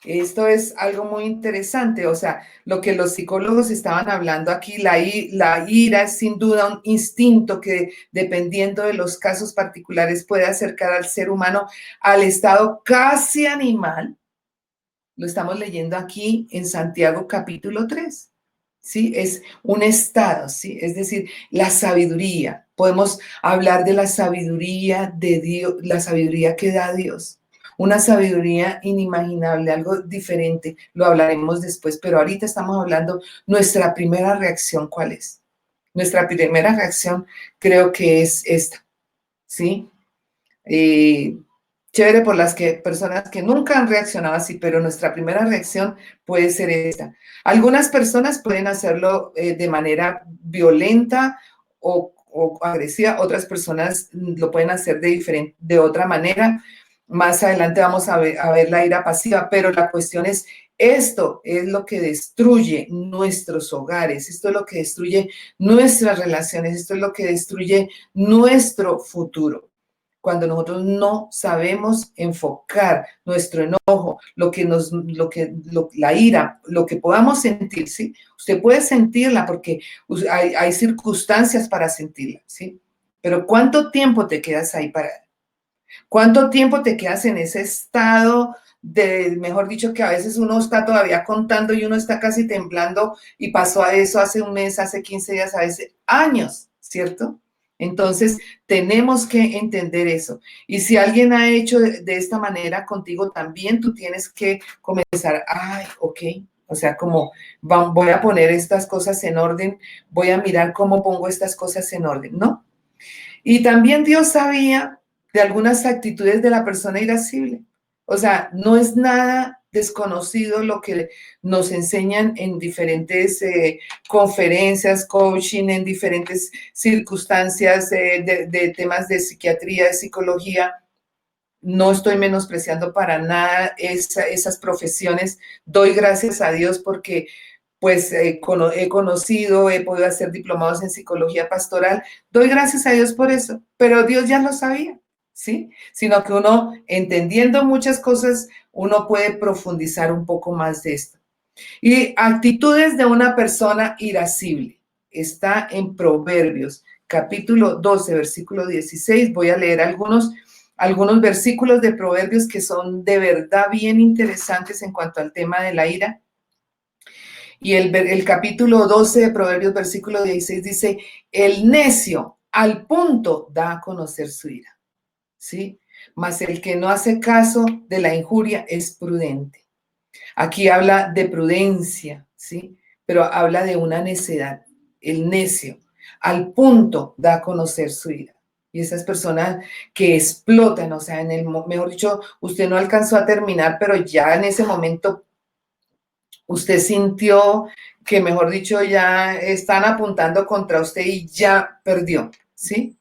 Esto es algo muy interesante, o sea, lo que los psicólogos estaban hablando aquí, la ira es sin duda un instinto que dependiendo de los casos particulares puede acercar al ser humano al estado casi animal. Lo estamos leyendo aquí en Santiago capítulo 3, ¿sí? Es un estado, ¿sí? Es decir, la sabiduría. Podemos hablar de la sabiduría de Dios, la sabiduría que da Dios. Una sabiduría inimaginable, algo diferente. Lo hablaremos después, pero ahorita estamos hablando nuestra primera reacción, ¿cuál es? Nuestra primera reacción creo que es esta, ¿sí? Chévere por las personas que nunca han reaccionado así, pero nuestra primera reacción puede ser esta. Algunas personas pueden hacerlo de manera violenta o agresiva, otras personas lo pueden hacer de otra manera. Más adelante vamos a ver la ira pasiva, pero la cuestión es, esto es lo que destruye nuestros hogares, esto es lo que destruye nuestras relaciones, esto es lo que destruye nuestro futuro. Cuando nosotros no sabemos enfocar nuestro enojo, la ira, lo que podamos sentir, ¿sí? Usted puede sentirla porque hay circunstancias para sentirla, ¿sí? Pero ¿cuánto tiempo te quedas ahí parada? ¿Cuánto tiempo te quedas en ese estado de, mejor dicho, que a veces uno está todavía contando y uno está casi temblando y pasó a eso hace un mes, hace 15 días, a veces años, ¿cierto? Entonces, tenemos que entender eso. Y si alguien ha hecho de esta manera contigo, también tú tienes que comenzar, ay, ok, o sea, como voy a poner estas cosas en orden, voy a mirar cómo pongo estas cosas en orden, ¿no? Y también Dios sabía de algunas actitudes de la persona irascible. O sea, no es nada desconocido lo que nos enseñan en diferentes conferencias, coaching, en diferentes circunstancias de temas de psiquiatría, de psicología. No estoy menospreciando para nada esas profesiones. Doy gracias a Dios porque pues he conocido, he podido hacer diplomados en psicología pastoral. Doy gracias a Dios por eso, pero Dios ya lo sabía, ¿sí? Sino que uno, entendiendo muchas cosas, uno puede profundizar un poco más de esto. Y actitudes de una persona irascible. Está en Proverbios, capítulo 12, versículo 16. Voy a leer algunos versículos de Proverbios que son de verdad bien interesantes en cuanto al tema de la ira. Y el capítulo 12 de Proverbios, versículo 16 dice, el necio al punto da a conocer su ira, ¿sí? Mas el que no hace caso de la injuria es prudente. Aquí habla de prudencia, ¿sí? Pero habla de una necedad. El necio al punto da a conocer su ira. Y esas personas que explotan, o sea, mejor dicho, usted no alcanzó a terminar, pero ya en ese momento usted sintió que, mejor dicho, ya están apuntando contra usted y ya perdió, ¿sí?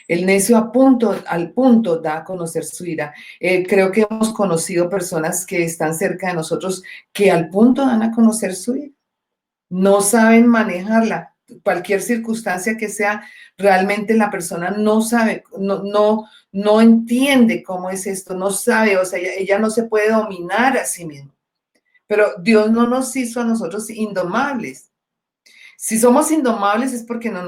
El necio al punto da a conocer su ira. Creo que hemos conocido personas que están cerca de nosotros que al punto dan a conocer su ira. No saben manejarla. Cualquier circunstancia que sea, realmente la persona no sabe, no entiende cómo es esto, no sabe, o sea, ella no se puede dominar a sí misma. Pero Dios no nos hizo a nosotros indomables. Si somos indomables es porque no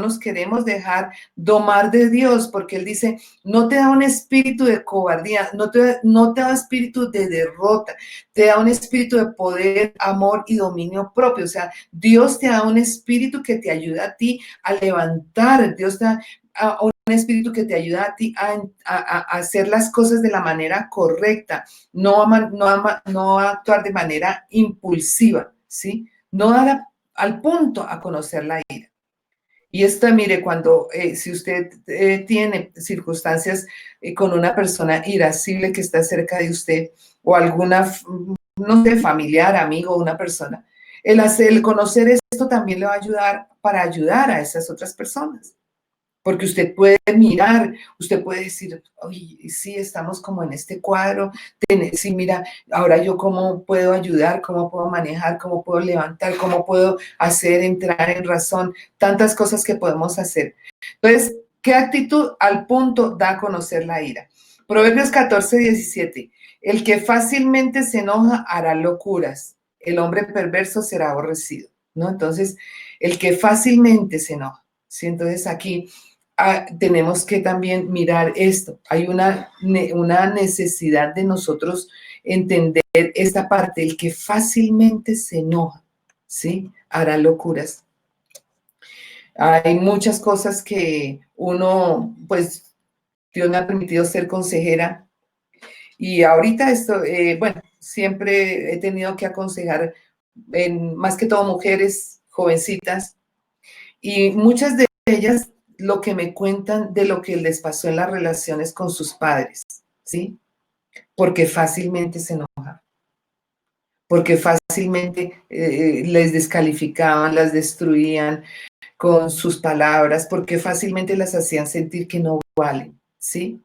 nos queremos dejar domar de Dios, porque Él dice, no te da un espíritu de cobardía, no te da espíritu de derrota, te da un espíritu de poder, amor y dominio propio. O sea, Dios te da un espíritu que te ayuda a ti a levantar, Dios te da un espíritu que te ayuda a ti a hacer las cosas de la manera correcta, no a actuar de manera impulsiva, ¿sí? No dar al punto a conocer la ira. Y esto, mire, si usted tiene circunstancias con una persona irascible que está cerca de usted o alguna, no sé, familiar, amigo, una persona, el conocer esto también le va a ayudar para ayudar a esas otras personas. Porque usted puede mirar, usted puede decir, oye, sí, estamos como en este cuadro, sí, mira, ahora yo cómo puedo ayudar, cómo puedo manejar, cómo puedo levantar, cómo puedo hacer entrar en razón, tantas cosas que podemos hacer. Entonces, ¿qué actitud al punto da a conocer la ira? Proverbios 14, 17. El que fácilmente se enoja hará locuras, el hombre perverso será aborrecido, ¿no? Entonces, el que fácilmente se enoja, ¿sí? Entonces, aquí tenemos que también mirar esto. Hay una necesidad de nosotros entender esta parte, el que fácilmente se enoja, ¿sí? Hará locuras. Hay muchas cosas que uno, pues, Dios me ha permitido ser consejera y ahorita esto, bueno, siempre he tenido que aconsejar más que todo mujeres jovencitas y muchas de ellas lo que me cuentan de lo que les pasó en las relaciones con sus padres, ¿sí? Porque fácilmente se enojaban, porque fácilmente les descalificaban, las destruían con sus palabras, porque fácilmente las hacían sentir que no valen, ¿sí?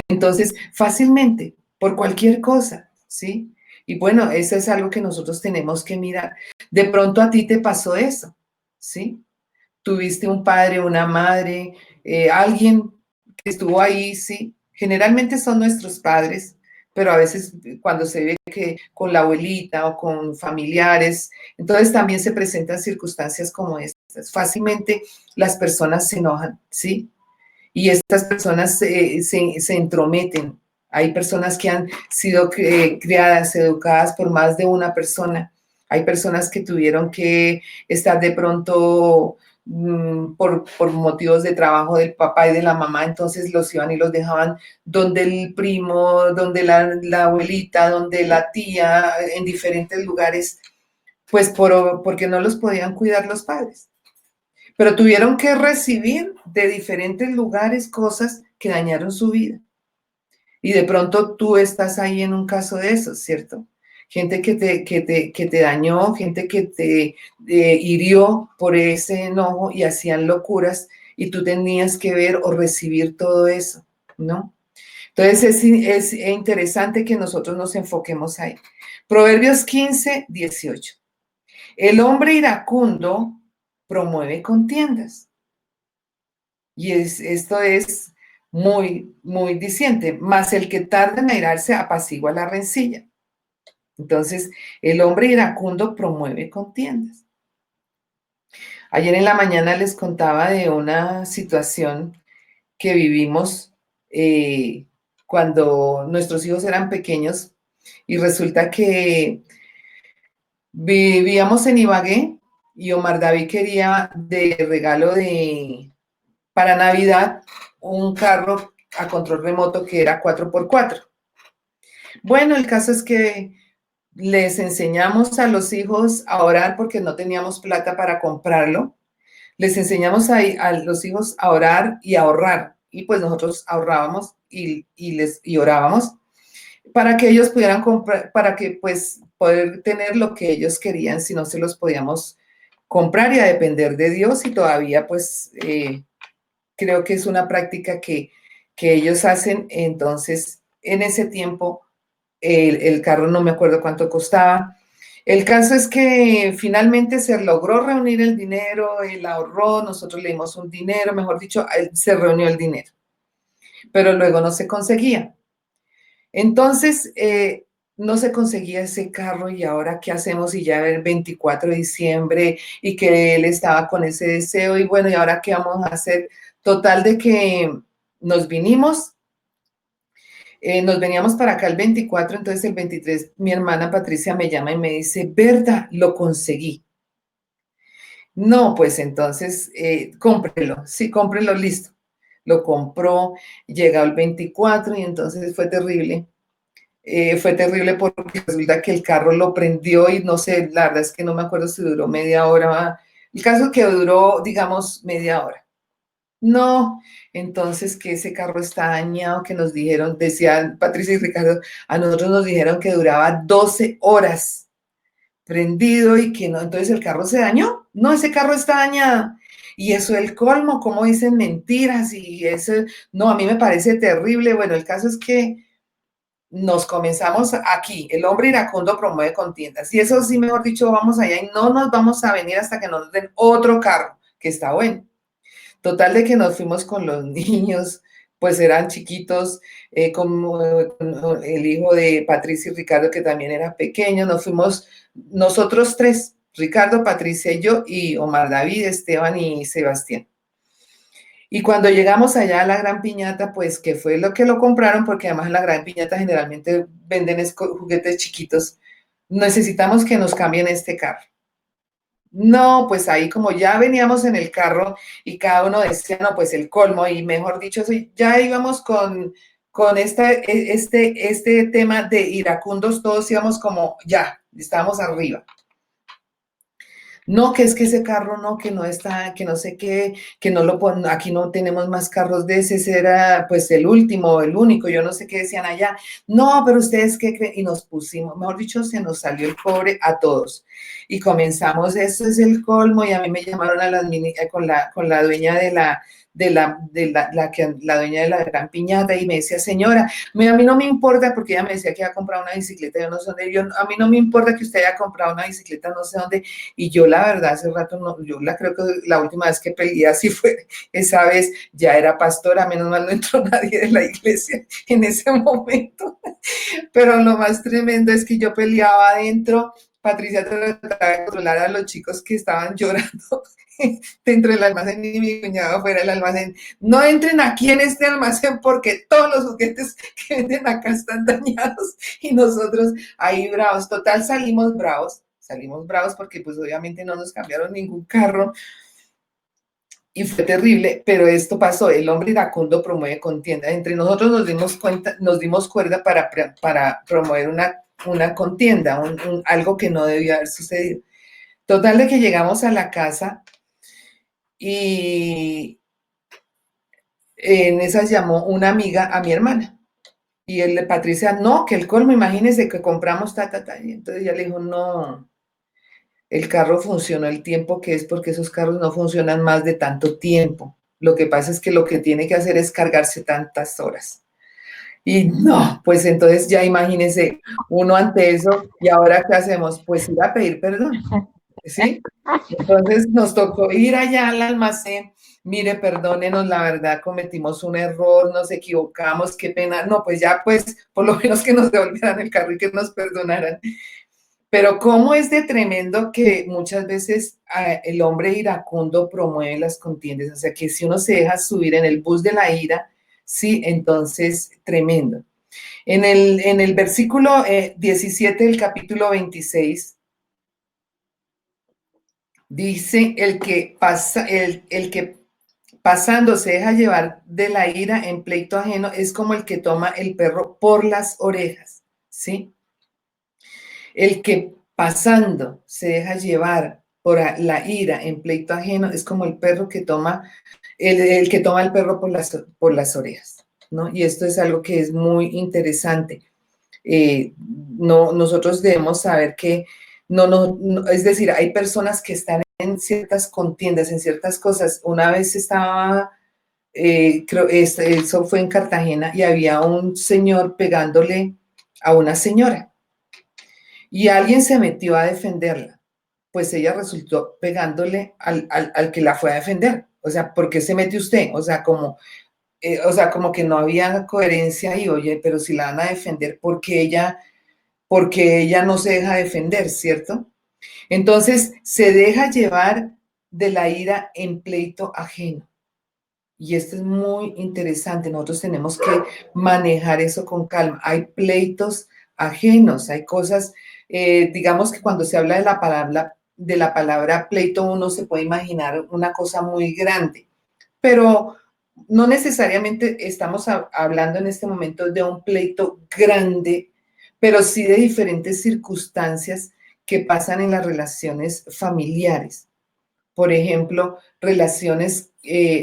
Entonces, fácilmente, por cualquier cosa, ¿sí? Y bueno, eso es algo que nosotros tenemos que mirar. De pronto a ti te pasó eso, ¿sí? Tuviste un padre, una madre, alguien que estuvo ahí, sí. Generalmente son nuestros padres, pero a veces cuando se ve que con la abuelita o con familiares, entonces también se presentan circunstancias como estas. Fácilmente las personas se enojan, ¿sí? Y estas personas se entrometen. Hay personas que han sido criadas, educadas por más de una persona. Hay personas que tuvieron que estar de pronto por motivos de trabajo del papá y de la mamá, entonces los iban y los dejaban donde el primo, donde la abuelita, donde la tía, en diferentes lugares, pues porque no los podían cuidar los padres. Pero tuvieron que recibir de diferentes lugares cosas que dañaron su vida. Y de pronto tú estás ahí en un caso de eso, ¿cierto? Gente que te dañó, gente que te hirió por ese enojo y hacían locuras y tú tenías que ver o recibir todo eso, ¿no? Entonces es interesante que nosotros nos enfoquemos ahí. Proverbios 15, 18. El hombre iracundo promueve contiendas. Y esto es muy, muy diciente. Mas el que tarda en airarse apacigua la rencilla. Entonces, el hombre iracundo promueve contiendas. Ayer en la mañana les contaba de una situación que vivimos cuando nuestros hijos eran pequeños y resulta que vivíamos en Ibagué y Omar David quería de regalo para Navidad un carro a control remoto que era 4x4. Bueno, el caso es que les enseñamos a los hijos a orar porque no teníamos plata para comprarlo. Les enseñamos a los hijos a orar y a ahorrar. Y pues nosotros ahorrábamos y orábamos para que ellos pudieran comprar, para que pues poder tener lo que ellos querían si no se los podíamos comprar y a depender de Dios. Y todavía pues creo que es una práctica que ellos hacen. Entonces, en ese tiempo, el carro no me acuerdo cuánto costaba. El caso es que finalmente se logró reunir el dinero, él ahorró, nosotros le dimos un dinero, mejor dicho, se reunió el dinero, pero luego no se conseguía. Entonces, no se conseguía ese carro y ahora qué hacemos y ya el 24 de diciembre y que él estaba con ese deseo y bueno, ¿y ahora qué vamos a hacer? Total de que nos vinimos. Nos veníamos para acá el 24, entonces el 23 mi hermana Patricia me llama y me dice, Berta, lo conseguí. No, pues entonces cómprelo, sí, cómprelo, listo. Lo compró, llegó el 24 y entonces fue terrible. Fue terrible porque resulta que el carro lo prendió y no sé, la verdad es que no me acuerdo si duró media hora. El caso es que duró, digamos, media hora. No, entonces que ese carro está dañado, que nos dijeron, decían Patricia y Ricardo, a nosotros nos dijeron que duraba 12 horas prendido y que no, entonces el carro se dañó. No, ese carro está dañado. Y eso es el colmo, como dicen mentiras y eso, no, a mí me parece terrible. Bueno, el caso es que nos comenzamos aquí, el hombre iracundo promueve contiendas. Y eso sí, mejor dicho, vamos allá y no nos vamos a venir hasta que nos den otro carro, que está bueno. Total de que nos fuimos con los niños, pues eran chiquitos, como el hijo de Patricia y Ricardo, que también era pequeño, nos fuimos nosotros tres, Ricardo, Patricia y yo, y Omar David, Esteban y Sebastián. Y cuando llegamos allá a la Gran Piñata, pues que fue lo que lo compraron, porque además en la Gran Piñata generalmente venden juguetes chiquitos, necesitamos que nos cambien este carro. No, pues ahí como ya veníamos en el carro y cada uno decía, no, pues el colmo y mejor dicho, ya íbamos con este tema de iracundos, todos íbamos como ya, estábamos arriba. No, que es que ese carro no, que no está, que no sé qué, que no lo ponen, aquí no tenemos más carros de ese era pues el último, el único, yo no sé qué decían allá. No, pero ustedes qué creen, y nos pusimos, mejor dicho, se nos salió el cobre a todos. Y comenzamos, eso es el colmo, y a mí me llamaron a con la dueña la dueña de la Gran Piñata y me decía, señora, a mí no me importa, porque ella me decía que iba a comprar una bicicleta, yo no sé dónde, a mí no me importa que usted haya comprado una bicicleta, no sé dónde, y yo la verdad hace rato, no, yo creo que la última vez que peleé así fue, esa vez ya era pastora, menos mal no entró nadie de la iglesia en ese momento, pero lo más tremendo es que yo peleaba adentro. Patricia trataba de controlar a los chicos que estaban llorando dentro del almacén y mi cuñado fuera del almacén. No entren aquí en este almacén porque todos los juguetes que venden acá están dañados y nosotros ahí bravos. Total, salimos bravos. salimos bravos porque pues obviamente no nos cambiaron ningún carro y fue terrible, pero esto pasó, el hombre iracundo promueve contienda. Entre nosotros nos dimos cuerda para promover una contienda, algo que no debía haber sucedido. Total de que llegamos a la casa y en esas llamó una amiga a mi hermana. Y él de Patricia, no, que el colmo, imagínese que compramos Y entonces ella le dijo, no, el carro funcionó el tiempo que es porque esos carros no funcionan más de tanto tiempo. Lo que pasa es que lo que tiene que hacer es cargarse tantas horas. Y no, pues entonces ya imagínese uno ante eso, ¿y ahora qué hacemos? Pues ir a pedir perdón, ¿sí? Entonces nos tocó ir allá al almacén, mire, perdónenos, la verdad cometimos un error, nos equivocamos, qué pena. No, pues ya, pues, por lo menos que nos devolvieran el carro y que nos perdonaran. Pero cómo es de tremendo que muchas veces el hombre iracundo promueve las contiendas, o sea que si uno se deja subir en el bus de la ira, sí, entonces tremendo. En el versículo 17 del capítulo 26, dice, el que pasando se deja llevar de la ira en pleito ajeno es como el que toma el perro por las orejas, ¿sí? El que pasando se deja llevar por la ira en pleito ajeno es como el perro que toma, el que toma el perro por las orejas, ¿no? Y esto es algo que es muy interesante. Nosotros debemos saber que es decir, hay personas que están en ciertas contiendas, en ciertas cosas. Una vez estaba, creo, eso fue en Cartagena, y había un señor pegándole a una señora. Y alguien se metió a defenderla, pues ella resultó pegándole al que la fue a defender. O sea, ¿por qué se mete usted? O sea, como que no había coherencia ahí, oye, pero si la van a defender, porque ella no se deja defender, ¿cierto? Entonces, se deja llevar de la ira en pleito ajeno. Y esto es muy interesante, nosotros tenemos que manejar eso con calma. Hay pleitos ajenos, hay cosas, digamos que cuando se habla de la palabra pleito, uno se puede imaginar una cosa muy grande, pero no necesariamente estamos hablando en este momento de un pleito grande, pero sí de diferentes circunstancias que pasan en las relaciones familiares. Por ejemplo, relaciones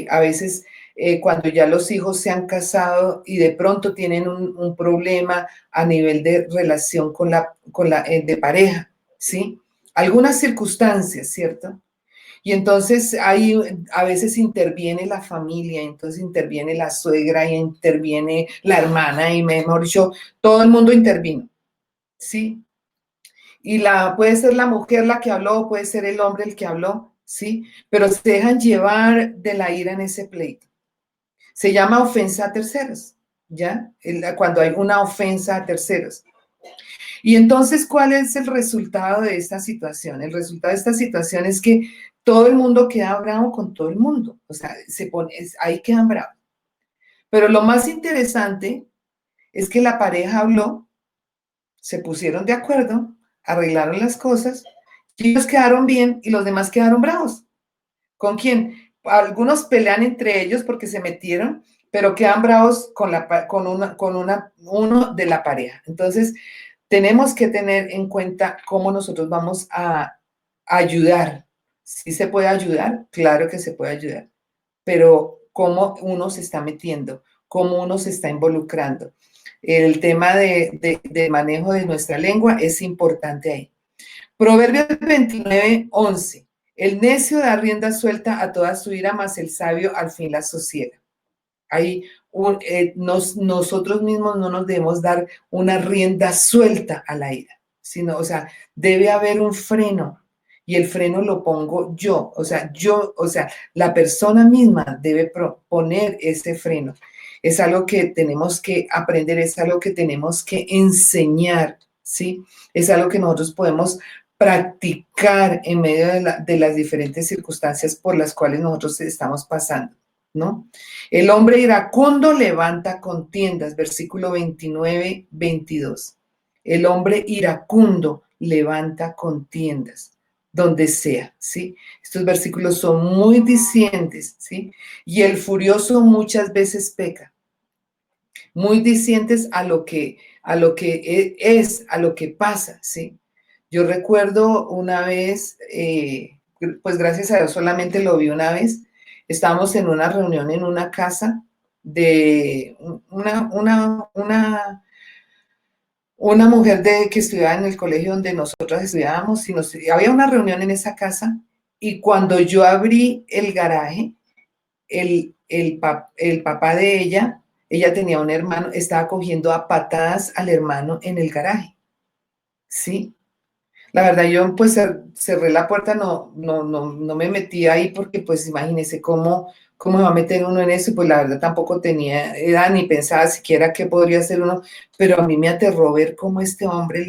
a veces cuando ya los hijos se han casado y de pronto tienen un problema a nivel de relación de pareja, ¿sí? Algunas circunstancias, ¿cierto? Y entonces ahí a veces interviene la familia, entonces interviene la suegra y interviene la hermana y mejor dicho, todo el mundo intervino, ¿sí? Y puede ser la mujer la que habló, puede ser el hombre el que habló, ¿sí? Pero se dejan llevar de la ira en ese pleito. Se llama ofensa a terceros, ¿ya? Cuando hay una ofensa a terceros. Y entonces, ¿cuál es el resultado de esta situación? El resultado de esta situación es que todo el mundo queda bravo con todo el mundo. O sea, ahí quedan bravos. Pero lo más interesante es que la pareja habló, se pusieron de acuerdo, arreglaron las cosas, y ellos quedaron bien y los demás quedaron bravos. ¿Con quién? Algunos pelean entre ellos porque se metieron, pero quedan bravos con uno de la pareja. Entonces, tenemos que tener en cuenta cómo nosotros vamos a ayudar. ¿Sí se puede ayudar? Claro que se puede ayudar, pero cómo uno se está metiendo, cómo uno se está involucrando. El tema de manejo de nuestra lengua es importante ahí. Proverbios 29:11. El necio da rienda suelta a toda su ira, mas el sabio al fin la sosiega. Ahí nosotros mismos no nos debemos dar una rienda suelta a la ira, sino, o sea, debe haber un freno y el freno lo pongo yo, o sea, la persona misma debe poner ese freno. Es algo que tenemos que aprender, es algo que tenemos que enseñar, ¿sí? Es algo que nosotros podemos practicar en medio de las diferentes circunstancias por las cuales nosotros estamos pasando, ¿no? El hombre iracundo levanta contiendas, versículo 29, 22. El hombre iracundo levanta contiendas, donde sea, ¿sí? Estos versículos son muy dicientes, ¿sí? Y el furioso muchas veces peca, muy dicientes a lo que es, a lo que pasa, ¿sí? Yo recuerdo una vez, pues gracias a Dios solamente lo vi una vez, estábamos en una reunión en una casa de una mujer que estudiaba en el colegio donde nosotros estudiábamos, y había una reunión en esa casa, y cuando yo abrí el garaje, el papá de ella tenía un hermano, estaba cogiendo a patadas al hermano en el garaje, ¿sí? La verdad, yo pues cerré la puerta, no me metí ahí porque pues imagínese cómo me va a meter uno en eso, y pues la verdad tampoco tenía edad ni pensaba siquiera qué podría hacer uno, pero a mí me aterró ver cómo este hombre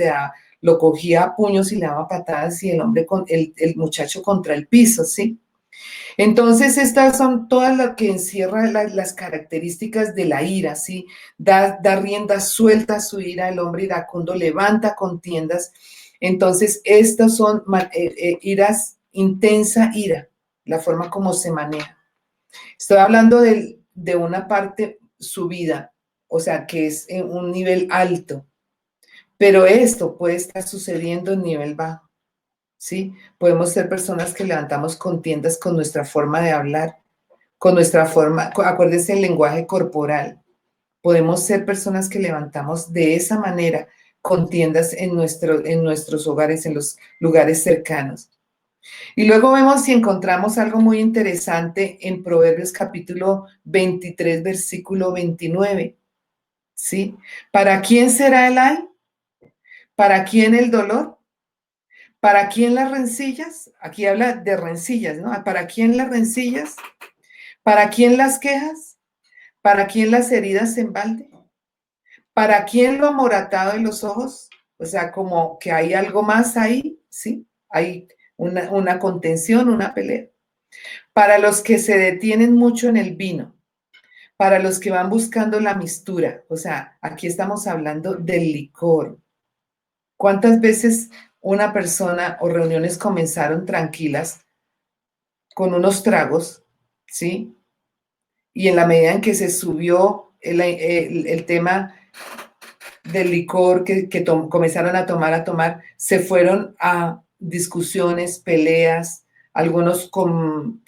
lo cogía a puños y le daba patadas, y el hombre el muchacho contra el piso, ¿sí? Entonces, estas son todas las que encierran las características de la ira, ¿sí? Da rienda suelta a su ira, el hombre iracundo levanta contiendas. Entonces, estas son iras, intensa ira, la forma como se maneja. Estoy hablando de una parte subida, o sea, que es en un nivel alto, pero esto puede estar sucediendo en nivel bajo. ¿Sí? Podemos ser personas que levantamos contiendas con nuestra forma de hablar, con nuestra forma, acuérdese el lenguaje corporal. Podemos ser personas que levantamos de esa manera contiendas en nuestros hogares, en los lugares cercanos. Y luego vemos y encontramos algo muy interesante en Proverbios capítulo 23, versículo 29. ¿Sí? ¿Para quién será el ay? ¿Para quién el dolor? ¿Para quién las rencillas? Aquí habla de rencillas, ¿no? ¿Para quién las rencillas? ¿Para quién las quejas? ¿Para quién las heridas en balde? ¿Para quién lo amoratado de los ojos? O sea, como que hay algo más ahí, ¿sí? Hay una contención, una pelea. Para los que se detienen mucho en el vino, para los que van buscando la mistura, o sea, aquí estamos hablando del licor. ¿Cuántas veces una persona o reuniones comenzaron tranquilas con unos tragos, ¿sí? Y en la medida en que se subió el tema del licor que comenzaron a tomar, se fueron a discusiones, peleas, algunos con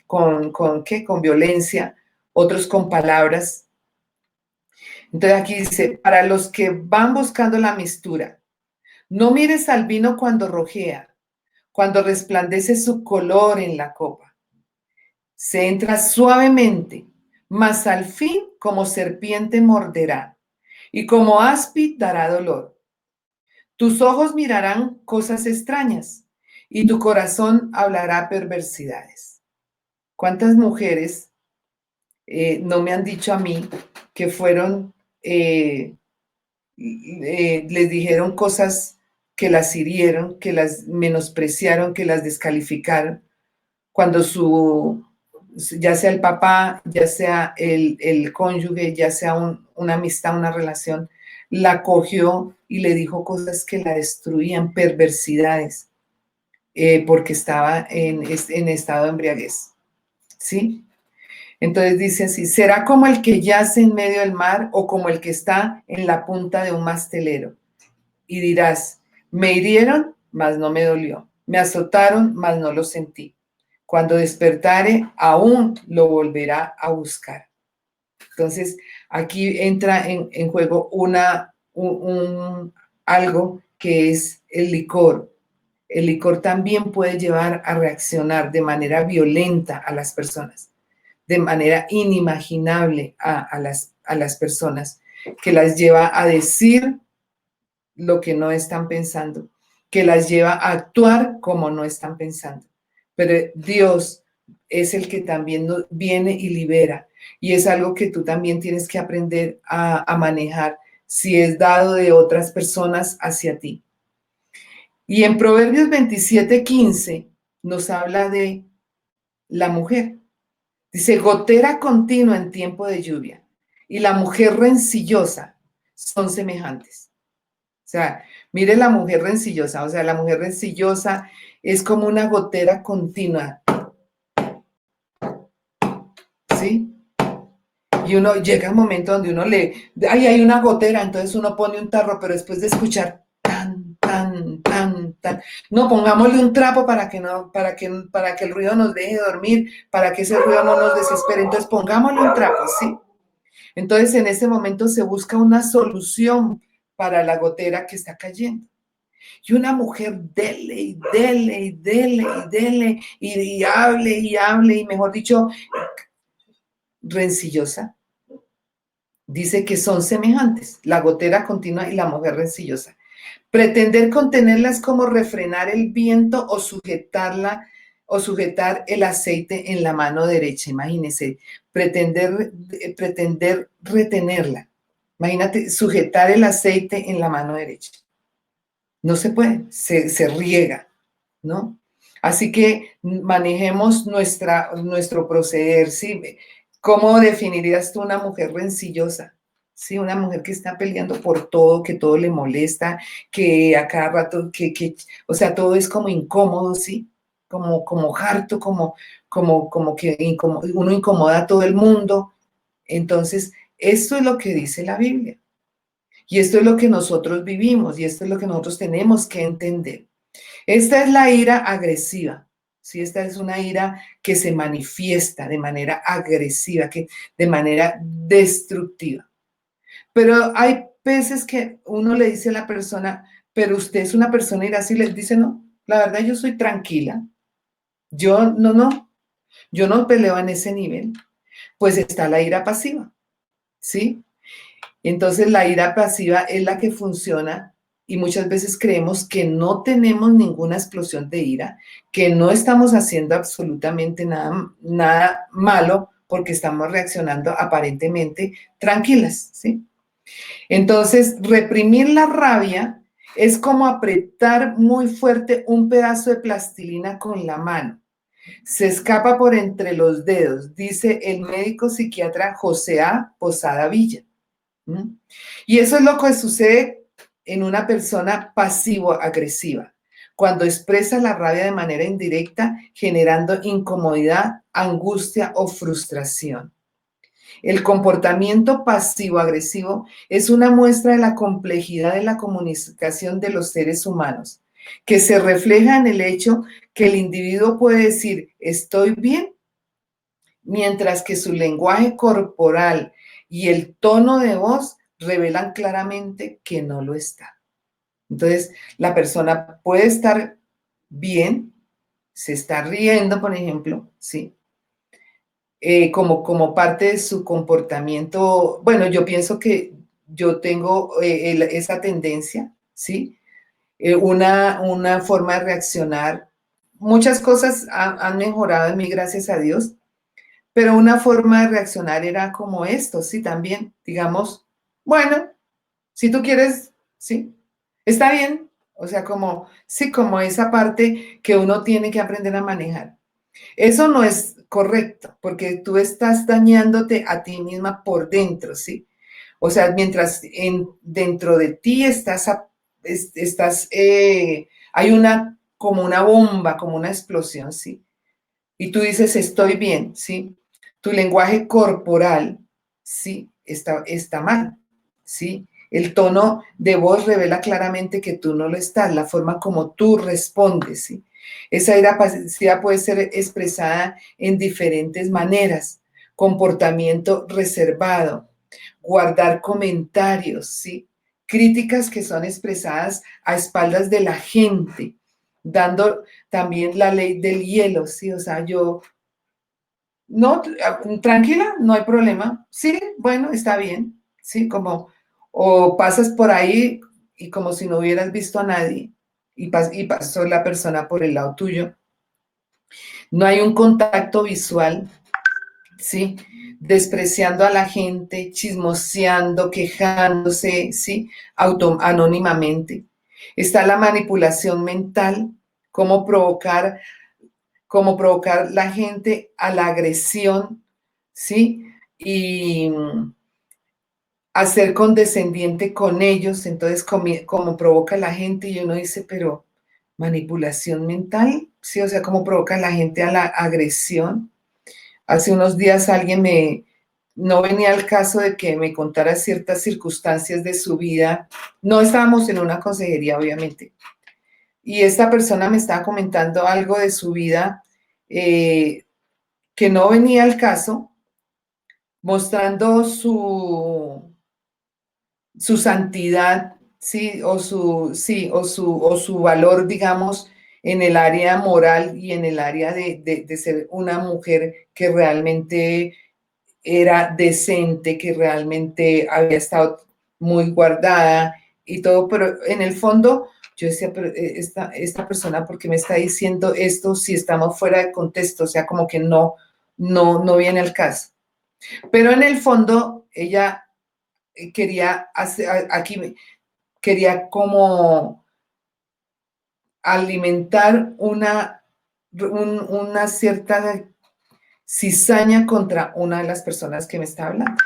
violencia, otros con palabras. Entonces aquí dice, para los que van buscando la mistura, no mires al vino cuando rojea, cuando resplandece su color en la copa. Se entra suavemente, mas al fin como serpiente morderá, y como áspid dará dolor. Tus ojos mirarán cosas extrañas, y tu corazón hablará perversidades. ¿Cuántas mujeres no me han dicho a mí que fueron, les dijeron cosas que las hirieron, que las menospreciaron, que las descalificaron, cuando ya sea el papá, ya sea el cónyuge, ya sea una amistad, una relación, la cogió y le dijo cosas que la destruían, perversidades, porque estaba en estado de embriaguez, ¿sí? Entonces dice así, será como el que yace en medio del mar o como el que está en la punta de un mastelero. Y dirás, me hirieron, mas no me dolió. Me azotaron, mas no lo sentí. Cuando despertare, aún lo volverá a buscar. Entonces, aquí entra en juego algo que es el licor. El licor también puede llevar a reaccionar de manera violenta a las personas, de manera inimaginable a las personas, que las lleva a decir lo que no están pensando, que las lleva a actuar como no están pensando. Pero Dios es el que también viene y libera, y es algo que tú también tienes que aprender a manejar si es dado de otras personas hacia ti. Y en Proverbios 27:15 nos habla de la mujer. Dice, gotera continua en tiempo de lluvia y la mujer rencillosa son semejantes. O sea, mire la mujer rencillosa, o sea, la mujer rencillosa es como una gotera continua, ¿sí? Y uno llega un momento donde uno ay, hay una gotera, entonces uno pone un tarro, pero después de escuchar tan, tan, tan, tan, no, pongámosle un trapo para que no, para que el ruido nos deje dormir, para que ese ruido no nos desespere, entonces pongámosle un trapo, ¿sí? Entonces en ese momento se busca una solución para la gotera que está cayendo. Y una mujer dele y dele y dele y dele y hable y mejor dicho, rencillosa. Dice que son semejantes, la gotera continua y la mujer rencillosa. Pretender contenerla es como refrenar el viento o sujetarla o sujetar el aceite en la mano derecha. Imagínense, pretender retenerla. Imagínate, sujetar el aceite en la mano derecha. No se puede, se riega, ¿no? Así que manejemos nuestro proceder, ¿sí? ¿Cómo definirías tú una mujer rencillosa? Sí, una mujer que está peleando por todo, que todo le molesta, que a cada rato, o sea, todo es como incómodo, ¿sí? Como harto, como que uno incomoda a todo el mundo. Entonces, esto es lo que dice la Biblia. Y esto es lo que nosotros vivimos y esto es lo que nosotros tenemos que entender. Esta es la ira agresiva, ¿sí? Esta es una ira que se manifiesta de manera agresiva, de manera destructiva. Pero hay veces que uno le dice a la persona, pero usted es una persona irascible, les dice, no, la verdad yo soy tranquila, yo no peleo en ese nivel. Pues está la ira pasiva, ¿sí? Entonces la ira pasiva es la que funciona y muchas veces creemos que no tenemos ninguna explosión de ira, que no estamos haciendo absolutamente nada malo porque estamos reaccionando aparentemente tranquilas, ¿sí? Entonces, reprimir la rabia es como apretar muy fuerte un pedazo de plastilina con la mano. Se escapa por entre los dedos, dice el médico psiquiatra José A. Posada Villa. ¿Mm? Y eso es lo que sucede en una persona pasivo-agresiva, cuando expresa la rabia de manera indirecta, generando incomodidad, angustia o frustración. El comportamiento pasivo-agresivo es una muestra de la complejidad de la comunicación de los seres humanos, que se refleja en el hecho que el individuo puede decir estoy bien, mientras que su lenguaje corporal y el tono de voz revelan claramente que no lo está. Entonces, la persona puede estar bien, se está riendo, por ejemplo, ¿sí? Como parte de su comportamiento. Bueno, yo pienso que yo tengo esa tendencia, ¿sí? Una forma de reaccionar. Muchas cosas han mejorado en mí, gracias a Dios, pero una forma de reaccionar era como esto, sí, también, digamos, bueno, si tú quieres, sí, está bien. O sea, como, sí, como esa parte que uno tiene que aprender a manejar. Eso no es correcto, porque tú estás dañándote a ti misma por dentro, ¿sí? O sea, mientras dentro de ti hay como una bomba, como una explosión, ¿sí? Y tú dices, estoy bien, ¿sí? Tu lenguaje corporal, ¿sí? Está mal, ¿sí? El tono de voz revela claramente que tú no lo estás, la forma como tú respondes, ¿sí? Esa ira pasiva puede ser expresada en diferentes maneras. Comportamiento reservado, guardar comentarios, ¿sí? Críticas que son expresadas a espaldas de la gente, dando también la ley del hielo, ¿sí? O sea, yo, no, tranquila, no hay problema, sí, bueno, está bien, ¿sí? Como, o pasas por ahí y como si no hubieras visto a nadie y pasó la persona por el lado tuyo. No hay un contacto visual, ¿sí? Despreciando a la gente, chismoseando, quejándose, ¿sí? Anónimamente. Está la manipulación mental, cómo provocar la gente a la agresión, ¿sí? Y a ser condescendiente con ellos, entonces como provoca a la gente y uno dice, pero manipulación mental, sí, o sea, cómo provoca a la gente a la agresión. Hace unos días no venía al caso de que me contara ciertas circunstancias de su vida, no estábamos en una consejería, obviamente, y esta persona me estaba comentando algo de su vida que no venía al caso, mostrando su santidad, sí, o su valor, digamos, en el área moral y en el área de ser una mujer que realmente era decente, que realmente había estado muy guardada y todo, pero en el fondo yo decía, pero esta persona, ¿por qué me está diciendo esto si estamos fuera de contexto? O sea, como que no viene al caso. Pero en el fondo ella quería hacer, aquí quería como alimentar una cierta cizaña contra una de las personas que me está hablando.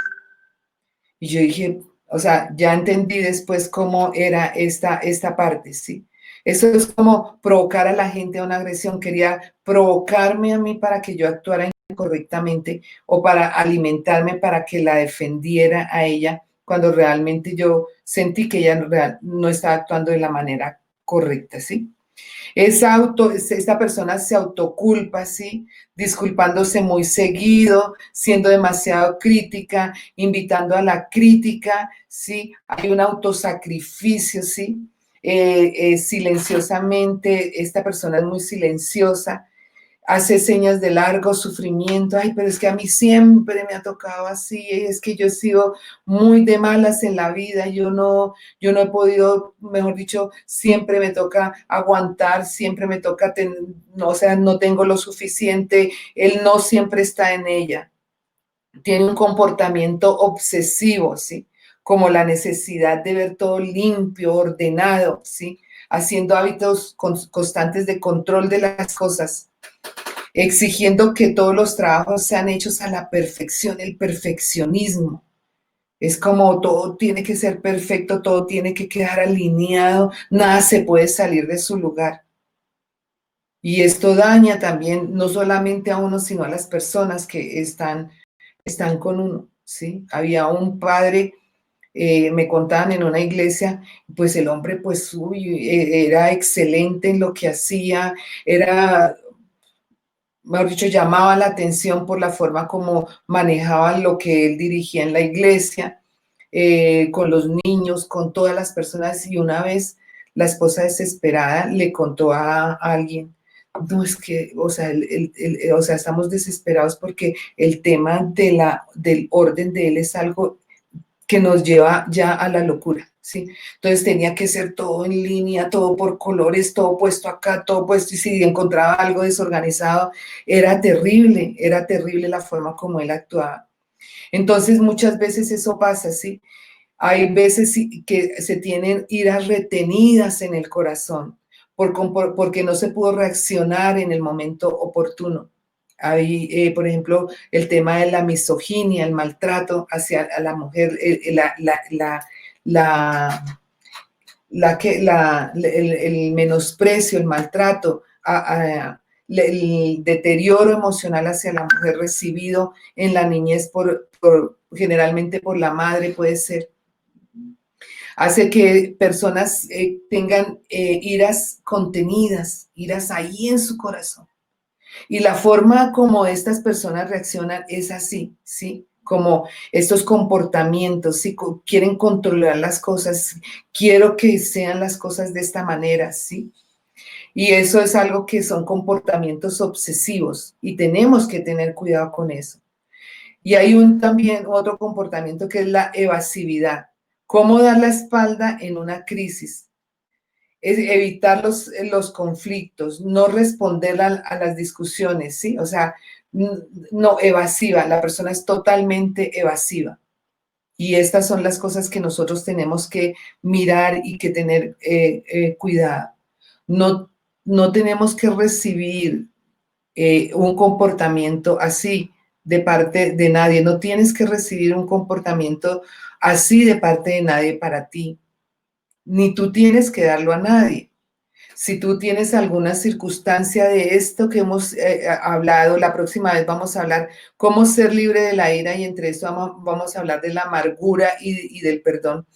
Y yo dije, o sea, ya entendí después cómo era esta parte, ¿sí? Eso es como provocar a la gente a una agresión. Quería provocarme a mí para que yo actuara incorrectamente o para alimentarme para que la defendiera a ella cuando realmente yo sentí que ella no estaba actuando de la manera correcta, ¿sí? Esta persona se autoculpa, ¿sí? Disculpándose muy seguido, siendo demasiado crítica, invitando a la crítica, ¿sí? Hay un autosacrificio, ¿sí? Silenciosamente, esta persona es muy silenciosa, hace señas de largo sufrimiento, ay, pero es que a mí siempre me ha tocado así, es que yo he sido muy de malas en la vida, yo no he podido, mejor dicho, siempre me toca aguantar, siempre me toca, no, o sea, no tengo lo suficiente, él no siempre está en ella. Tiene un comportamiento obsesivo, ¿sí? Como la necesidad de ver todo limpio, ordenado, ¿sí? Haciendo hábitos constantes de control de las cosas, exigiendo que todos los trabajos sean hechos a la perfección, el perfeccionismo. Es como todo tiene que ser perfecto, todo tiene que quedar alineado, nada se puede salir de su lugar. Y esto daña también no solamente a uno, sino a las personas que están con uno, ¿sí? Había un padre, me contaban en una iglesia, pues el hombre, pues, era excelente en lo que hacía, era, mejor dicho, llamaba la atención por la forma como manejaba lo que él dirigía en la iglesia, con los niños, con todas las personas, y una vez la esposa desesperada le contó a alguien, no es que, o sea, o sea, estamos desesperados porque el tema del orden de él es algo que nos lleva ya a la locura, ¿sí? Entonces tenía que ser todo en línea, todo por colores, todo puesto acá, todo puesto, y si encontraba algo desorganizado, era terrible la forma como él actuaba. Entonces muchas veces eso pasa, ¿sí? Hay veces que se tienen iras retenidas en el corazón porque no se pudo reaccionar en el momento oportuno. Hay, por ejemplo, el tema de la misoginia, el maltrato hacia a la mujer, el menosprecio, el maltrato, el deterioro emocional hacia la mujer recibido en la niñez generalmente por la madre puede ser, hace que personas tengan iras contenidas, iras ahí en su corazón. Y la forma como estas personas reaccionan es así, ¿sí? Como estos comportamientos, ¿sí? Quieren controlar las cosas, quiero que sean las cosas de esta manera, ¿sí? Y eso es algo que son comportamientos obsesivos y tenemos que tener cuidado con eso. Y hay también otro comportamiento que es la evasividad. ¿Cómo dar la espalda en una crisis? Es evitar los conflictos, no responder a las discusiones, ¿sí? O sea, no, evasiva, la persona es totalmente evasiva. Y estas son las cosas que nosotros tenemos que mirar y que tener cuidado. No tenemos que recibir un comportamiento así de parte de nadie. No tienes que recibir un comportamiento así de parte de nadie para ti, ni tú tienes que darlo a nadie. Si tú tienes alguna circunstancia de esto que hemos hablado, la próxima vez vamos a hablar cómo ser libre de la ira y entre eso vamos a hablar de la amargura y del perdón.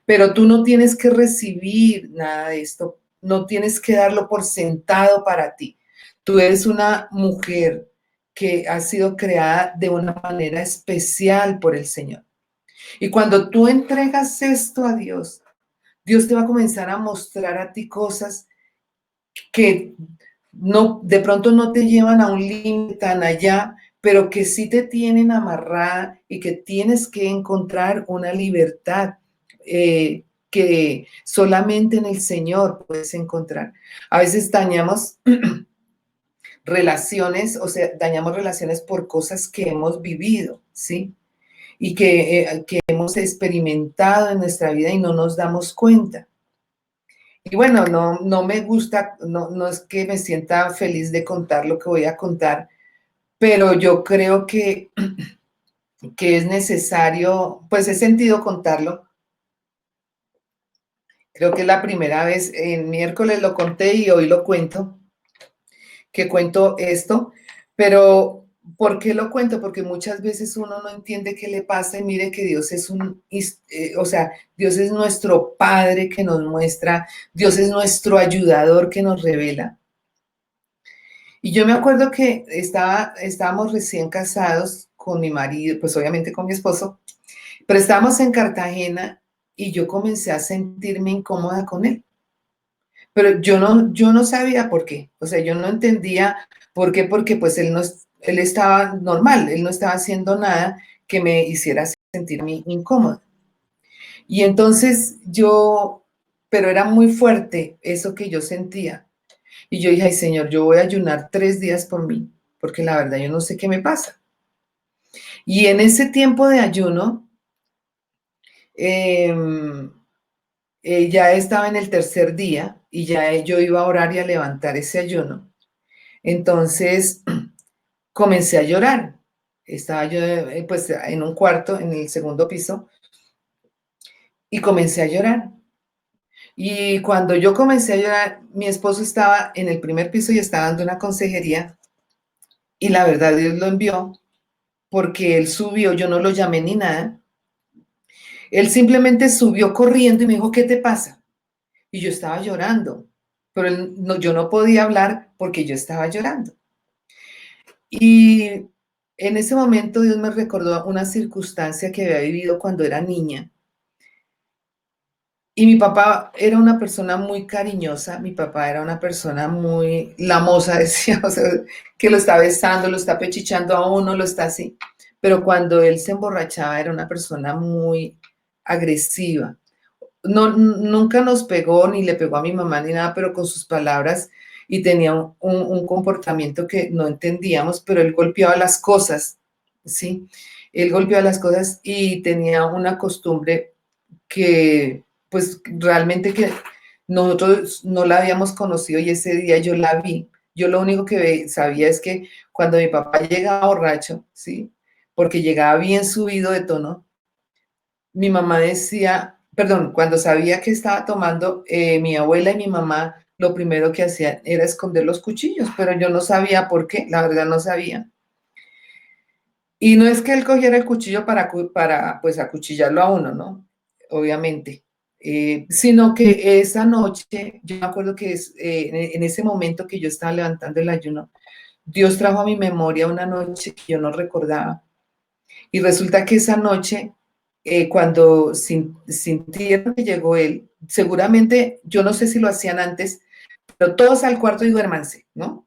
Pero tú no tienes que recibir nada de esto, no tienes que darlo por sentado para ti. Tú eres una mujer que ha sido creada de una manera especial por el Señor. Y cuando tú entregas esto a Dios, Dios te va a comenzar a mostrar a ti cosas que no, de pronto no te llevan a un límite tan allá, pero que sí te tienen amarrada y que tienes que encontrar una libertad que solamente en el Señor puedes encontrar. A veces dañamos relaciones, o sea, dañamos relaciones por cosas que hemos vivido, ¿sí? Y que hemos experimentado en nuestra vida y no nos damos cuenta. Y bueno, no me gusta, no es que me sienta feliz de contar lo que voy a contar, pero yo creo que es necesario, pues he sentido contarlo. Creo que es la primera vez, el miércoles lo conté y hoy lo cuento, que cuento esto, pero ¿por qué lo cuento? Porque muchas veces uno no entiende qué le pasa y mire que Dios es o sea, Dios es nuestro Padre que nos muestra, Dios es nuestro ayudador que nos revela. Y yo me acuerdo que estábamos recién casados con mi marido, pues obviamente con mi esposo, pero estábamos en Cartagena y yo comencé a sentirme incómoda con él. Pero yo no sabía por qué, o sea, yo no entendía por qué, porque pues él estaba normal, él no estaba haciendo nada que me hiciera sentirme incómoda. Y entonces pero era muy fuerte eso que yo sentía. Y yo dije, ay Señor, yo voy a ayunar 3 días por mí, porque la verdad yo no sé qué me pasa. Y en ese tiempo de ayuno, eh, ya estaba en el tercer día y ya yo iba a orar y a levantar ese ayuno. Entonces comencé a llorar. Estaba yo pues en un cuarto, en el segundo piso, y comencé a llorar. Y cuando yo comencé a llorar, mi esposo estaba en el primer piso y estaba dando una consejería y la verdad Dios lo envió porque él subió, yo no lo llamé ni nada. Él simplemente subió corriendo y me dijo, ¿qué te pasa? Y yo estaba llorando, pero yo no podía hablar porque yo estaba llorando. Y en ese momento Dios me recordó una circunstancia que había vivido cuando era niña. Y mi papá era una persona muy cariñosa, mi papá era una persona muy lamosa, decía, o sea, que lo está besando, lo está pechichando a uno, lo está así. Pero cuando él se emborrachaba era una persona muy agresiva. No, nunca nos pegó ni le pegó a mi mamá ni nada, pero con sus palabras y tenía un comportamiento que no entendíamos, pero él golpeaba las cosas, ¿sí? Él golpeaba las cosas y tenía una costumbre que, pues, realmente que nosotros no la habíamos conocido y ese día yo la vi. Yo lo único que sabía es que cuando mi papá llegaba borracho, ¿sí? Porque llegaba bien subido de tono, mi mamá decía, perdón, cuando sabía que estaba tomando, mi abuela y mi mamá lo primero que hacían era esconder los cuchillos, pero yo no sabía por qué, la verdad no sabía. Y no es que él cogiera el cuchillo para pues acuchillarlo a uno, ¿no? Obviamente. Sino que esa noche, yo me acuerdo que en ese momento que yo estaba levantando el ayuno, Dios trajo a mi memoria una noche que yo no recordaba. Y resulta que esa noche, cuando sintieron que llegó él, seguramente, yo no sé si lo hacían antes, pero todos al cuarto y duérmanse, ¿no?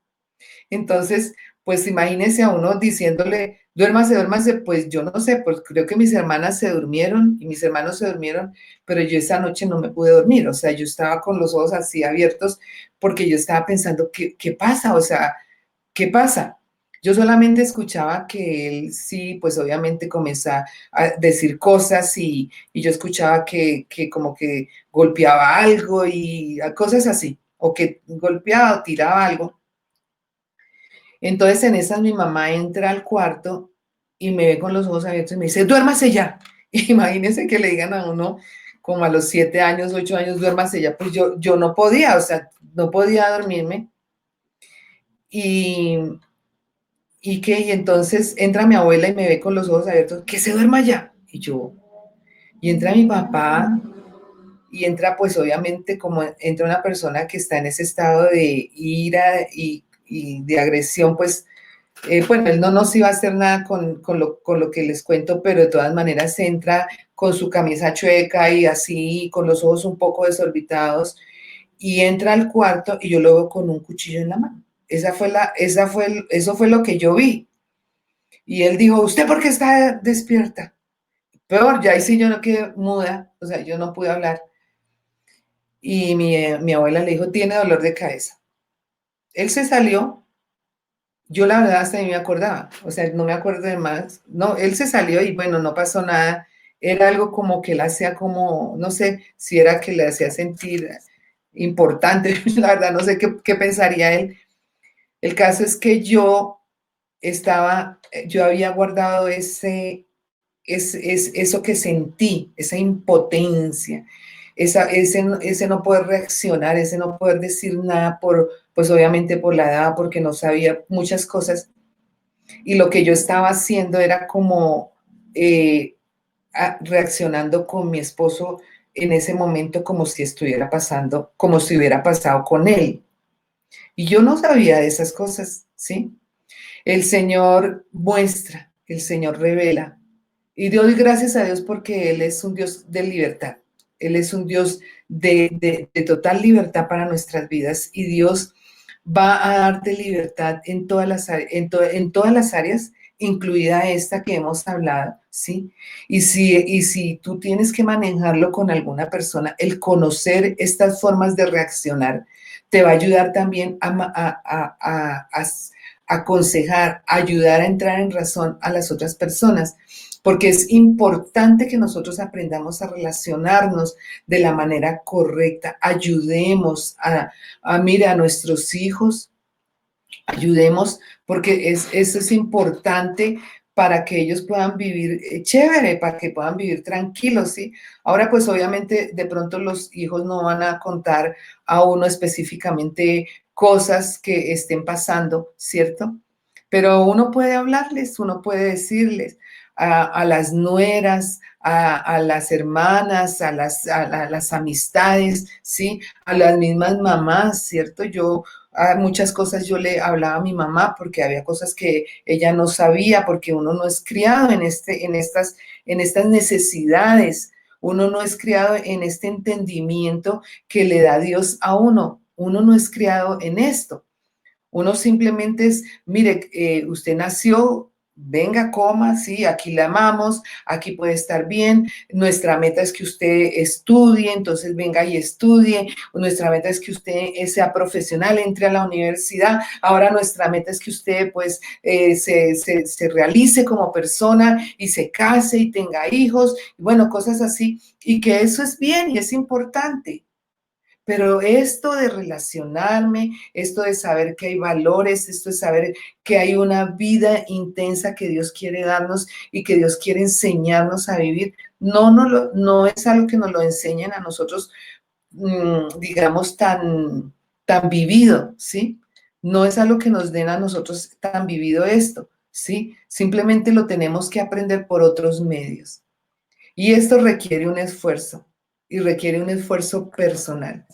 Entonces, pues imagínense a uno diciéndole, duérmase, duérmase, pues yo no sé, pues creo que mis hermanas se durmieron y mis hermanos se durmieron, pero yo esa noche no me pude dormir, o sea, yo estaba con los ojos así abiertos porque yo estaba pensando, ¿qué pasa? O sea, ¿qué pasa? Yo solamente escuchaba que él sí, pues obviamente comenzó a decir cosas y yo escuchaba que como que golpeaba algo y cosas así, o que golpeaba o tiraba algo. Entonces en esas mi mamá entra al cuarto y me ve con los ojos abiertos y me dice, duérmase ya. Imagínense que le digan a uno como a los 7 años, 8 años, duérmase ya, pues yo no podía, o sea, no podía dormirme. Y, y entonces entra mi abuela y me ve con los ojos abiertos, que se duerma ya. Y entra mi papá y entra pues obviamente como entra una persona que está en ese estado de ira y de agresión, pues bueno, él no nos iba a hacer nada con lo que les cuento, pero de todas maneras entra con su camisa chueca y así, con los ojos un poco desorbitados, y entra al cuarto y yo lo veo con un cuchillo en la mano. Eso fue lo que yo vi. Y él dijo, ¿usted por qué está despierta? Peor, ya ahí sí yo no quedé muda, o sea, yo no pude hablar. Y mi abuela le dijo, tiene dolor de cabeza. Él se salió. Yo la verdad hasta ni me acordaba, o sea, no me acuerdo de más. No, él se salió y bueno, no pasó nada. Era algo como que él hacía como, no sé si era que le hacía sentir importante, la verdad no sé qué pensaría él. El caso es que yo había guardado eso que sentí, esa impotencia, ese no poder reaccionar, ese no poder decir nada pues obviamente por la edad, porque no sabía muchas cosas. Y lo que yo estaba haciendo era como eh, reaccionando con mi esposo en ese momento como si estuviera pasando, como si hubiera pasado con él. Y yo no sabía de esas cosas, ¿sí? El Señor muestra, el Señor revela. Y doy gracias a Dios porque Él es un Dios de libertad. Él es un Dios de total libertad para nuestras vidas. Y Dios va a darte libertad en todas en todas las áreas, incluida esta que hemos hablado, ¿sí? Y si tú tienes que manejarlo con alguna persona, el conocer estas formas de reaccionar te va a ayudar también a aconsejar, ayudar a entrar en razón a las otras personas, porque es importante que nosotros aprendamos a relacionarnos de la manera correcta, ayudemos mira, a nuestros hijos, ayudemos, porque eso es importante para que ellos puedan vivir chévere, para que puedan vivir tranquilos, ¿sí? Ahora, pues obviamente de pronto los hijos no van a contar a uno específicamente cosas que estén pasando, ¿cierto? Pero uno puede hablarles, uno puede decirles a las nueras, a las hermanas, a las amistades, ¿sí? A las mismas mamás, ¿cierto? Muchas cosas yo le hablaba a mi mamá porque había cosas que ella no sabía, porque uno no es criado en estas necesidades, uno no es criado en este entendimiento que le da Dios a uno no es criado en esto. Uno simplemente es, mire, usted nació, venga, coma, sí, aquí la amamos, aquí puede estar bien. Nuestra meta es que usted estudie, entonces venga y estudie. Nuestra meta es que usted sea profesional, entre a la universidad. Ahora nuestra meta es que usted pues se realice como persona y se case y tenga hijos, y bueno, cosas así. Y que eso es bien y es importante. Pero esto de relacionarme, esto de saber que hay valores, esto de saber que hay una vida intensa que Dios quiere darnos y que Dios quiere enseñarnos a vivir, no es algo que nos lo enseñen a nosotros, digamos, tan vivido, ¿sí? No es algo que nos den a nosotros tan vivido esto, ¿sí? Simplemente lo tenemos que aprender por otros medios. Y esto requiere un esfuerzo y requiere un esfuerzo personal,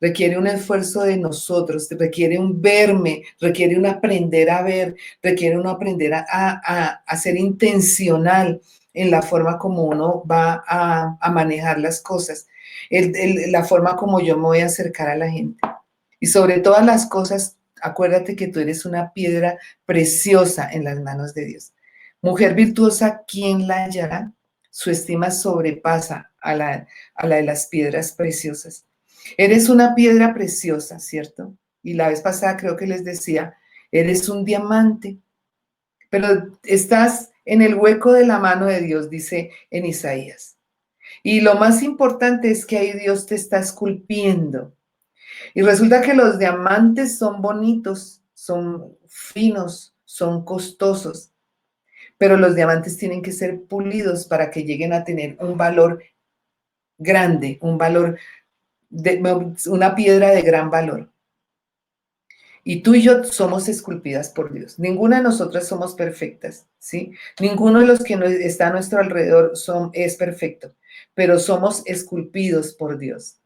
requiere un esfuerzo de nosotros, requiere un verme, requiere un aprender a ver, requiere un aprender a ser intencional en la forma como uno va a manejar las cosas, la forma como yo me voy a acercar a la gente. Y sobre todas las cosas, acuérdate que tú eres una piedra preciosa en las manos de Dios. Mujer virtuosa, ¿quién la hallará? Su estima sobrepasa a la de las piedras preciosas. Eres una piedra preciosa, ¿cierto? Y la vez pasada creo que les decía, eres un diamante, pero estás en el hueco de la mano de Dios, dice en Isaías. Y lo más importante es que ahí Dios te está esculpiendo. Y resulta que los diamantes son bonitos, son finos, son costosos, pero los diamantes tienen que ser pulidos para que lleguen a tener un valor grande, un valor una piedra de gran valor. Y tú y yo somos esculpidas por Dios. Ninguna de nosotras somos perfectas, ¿sí? Ninguno de los que está a nuestro alrededor es perfecto, pero somos esculpidos por Dios.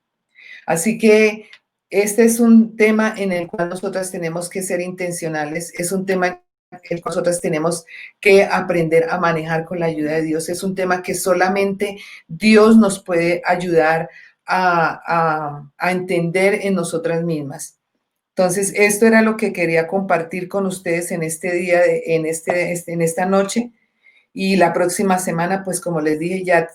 Así que este es un tema en el cual nosotras tenemos que ser intencionales, es un tema en el que nosotras tenemos que aprender a manejar con la ayuda de Dios. Es un tema que solamente Dios nos puede ayudar a entender en nosotras mismas. Entonces, esto era lo que quería compartir con ustedes en este día, en esta noche. Y la próxima semana, pues como les dije, ya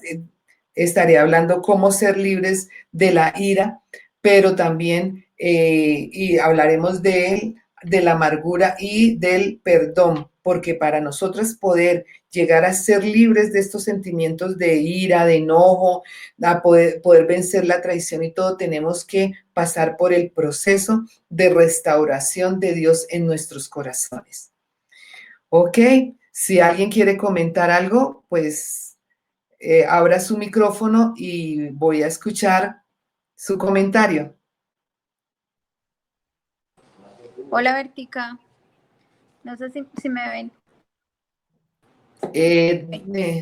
estaré hablando cómo ser libres de la ira, pero también y hablaremos de la amargura y del perdón, porque para nosotros poder llegar a ser libres de estos sentimientos de ira, de enojo, a poder vencer la traición y todo, tenemos que pasar por el proceso de restauración de Dios en nuestros corazones. Ok, si alguien quiere comentar algo, pues abra su micrófono y voy a escuchar su comentario. Hola, Vertica. No sé si me ven.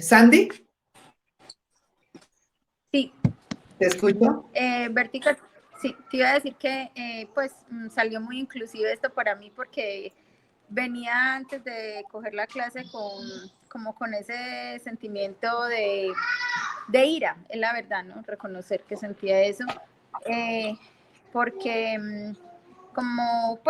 Sandy, Sí. ¿te escucho? Vertica, sí, te iba a decir que pues salió muy inclusive esto para mí porque venía antes de coger la clase como con ese sentimiento de ira, es la verdad, ¿no? Reconocer que sentía eso, porque como pues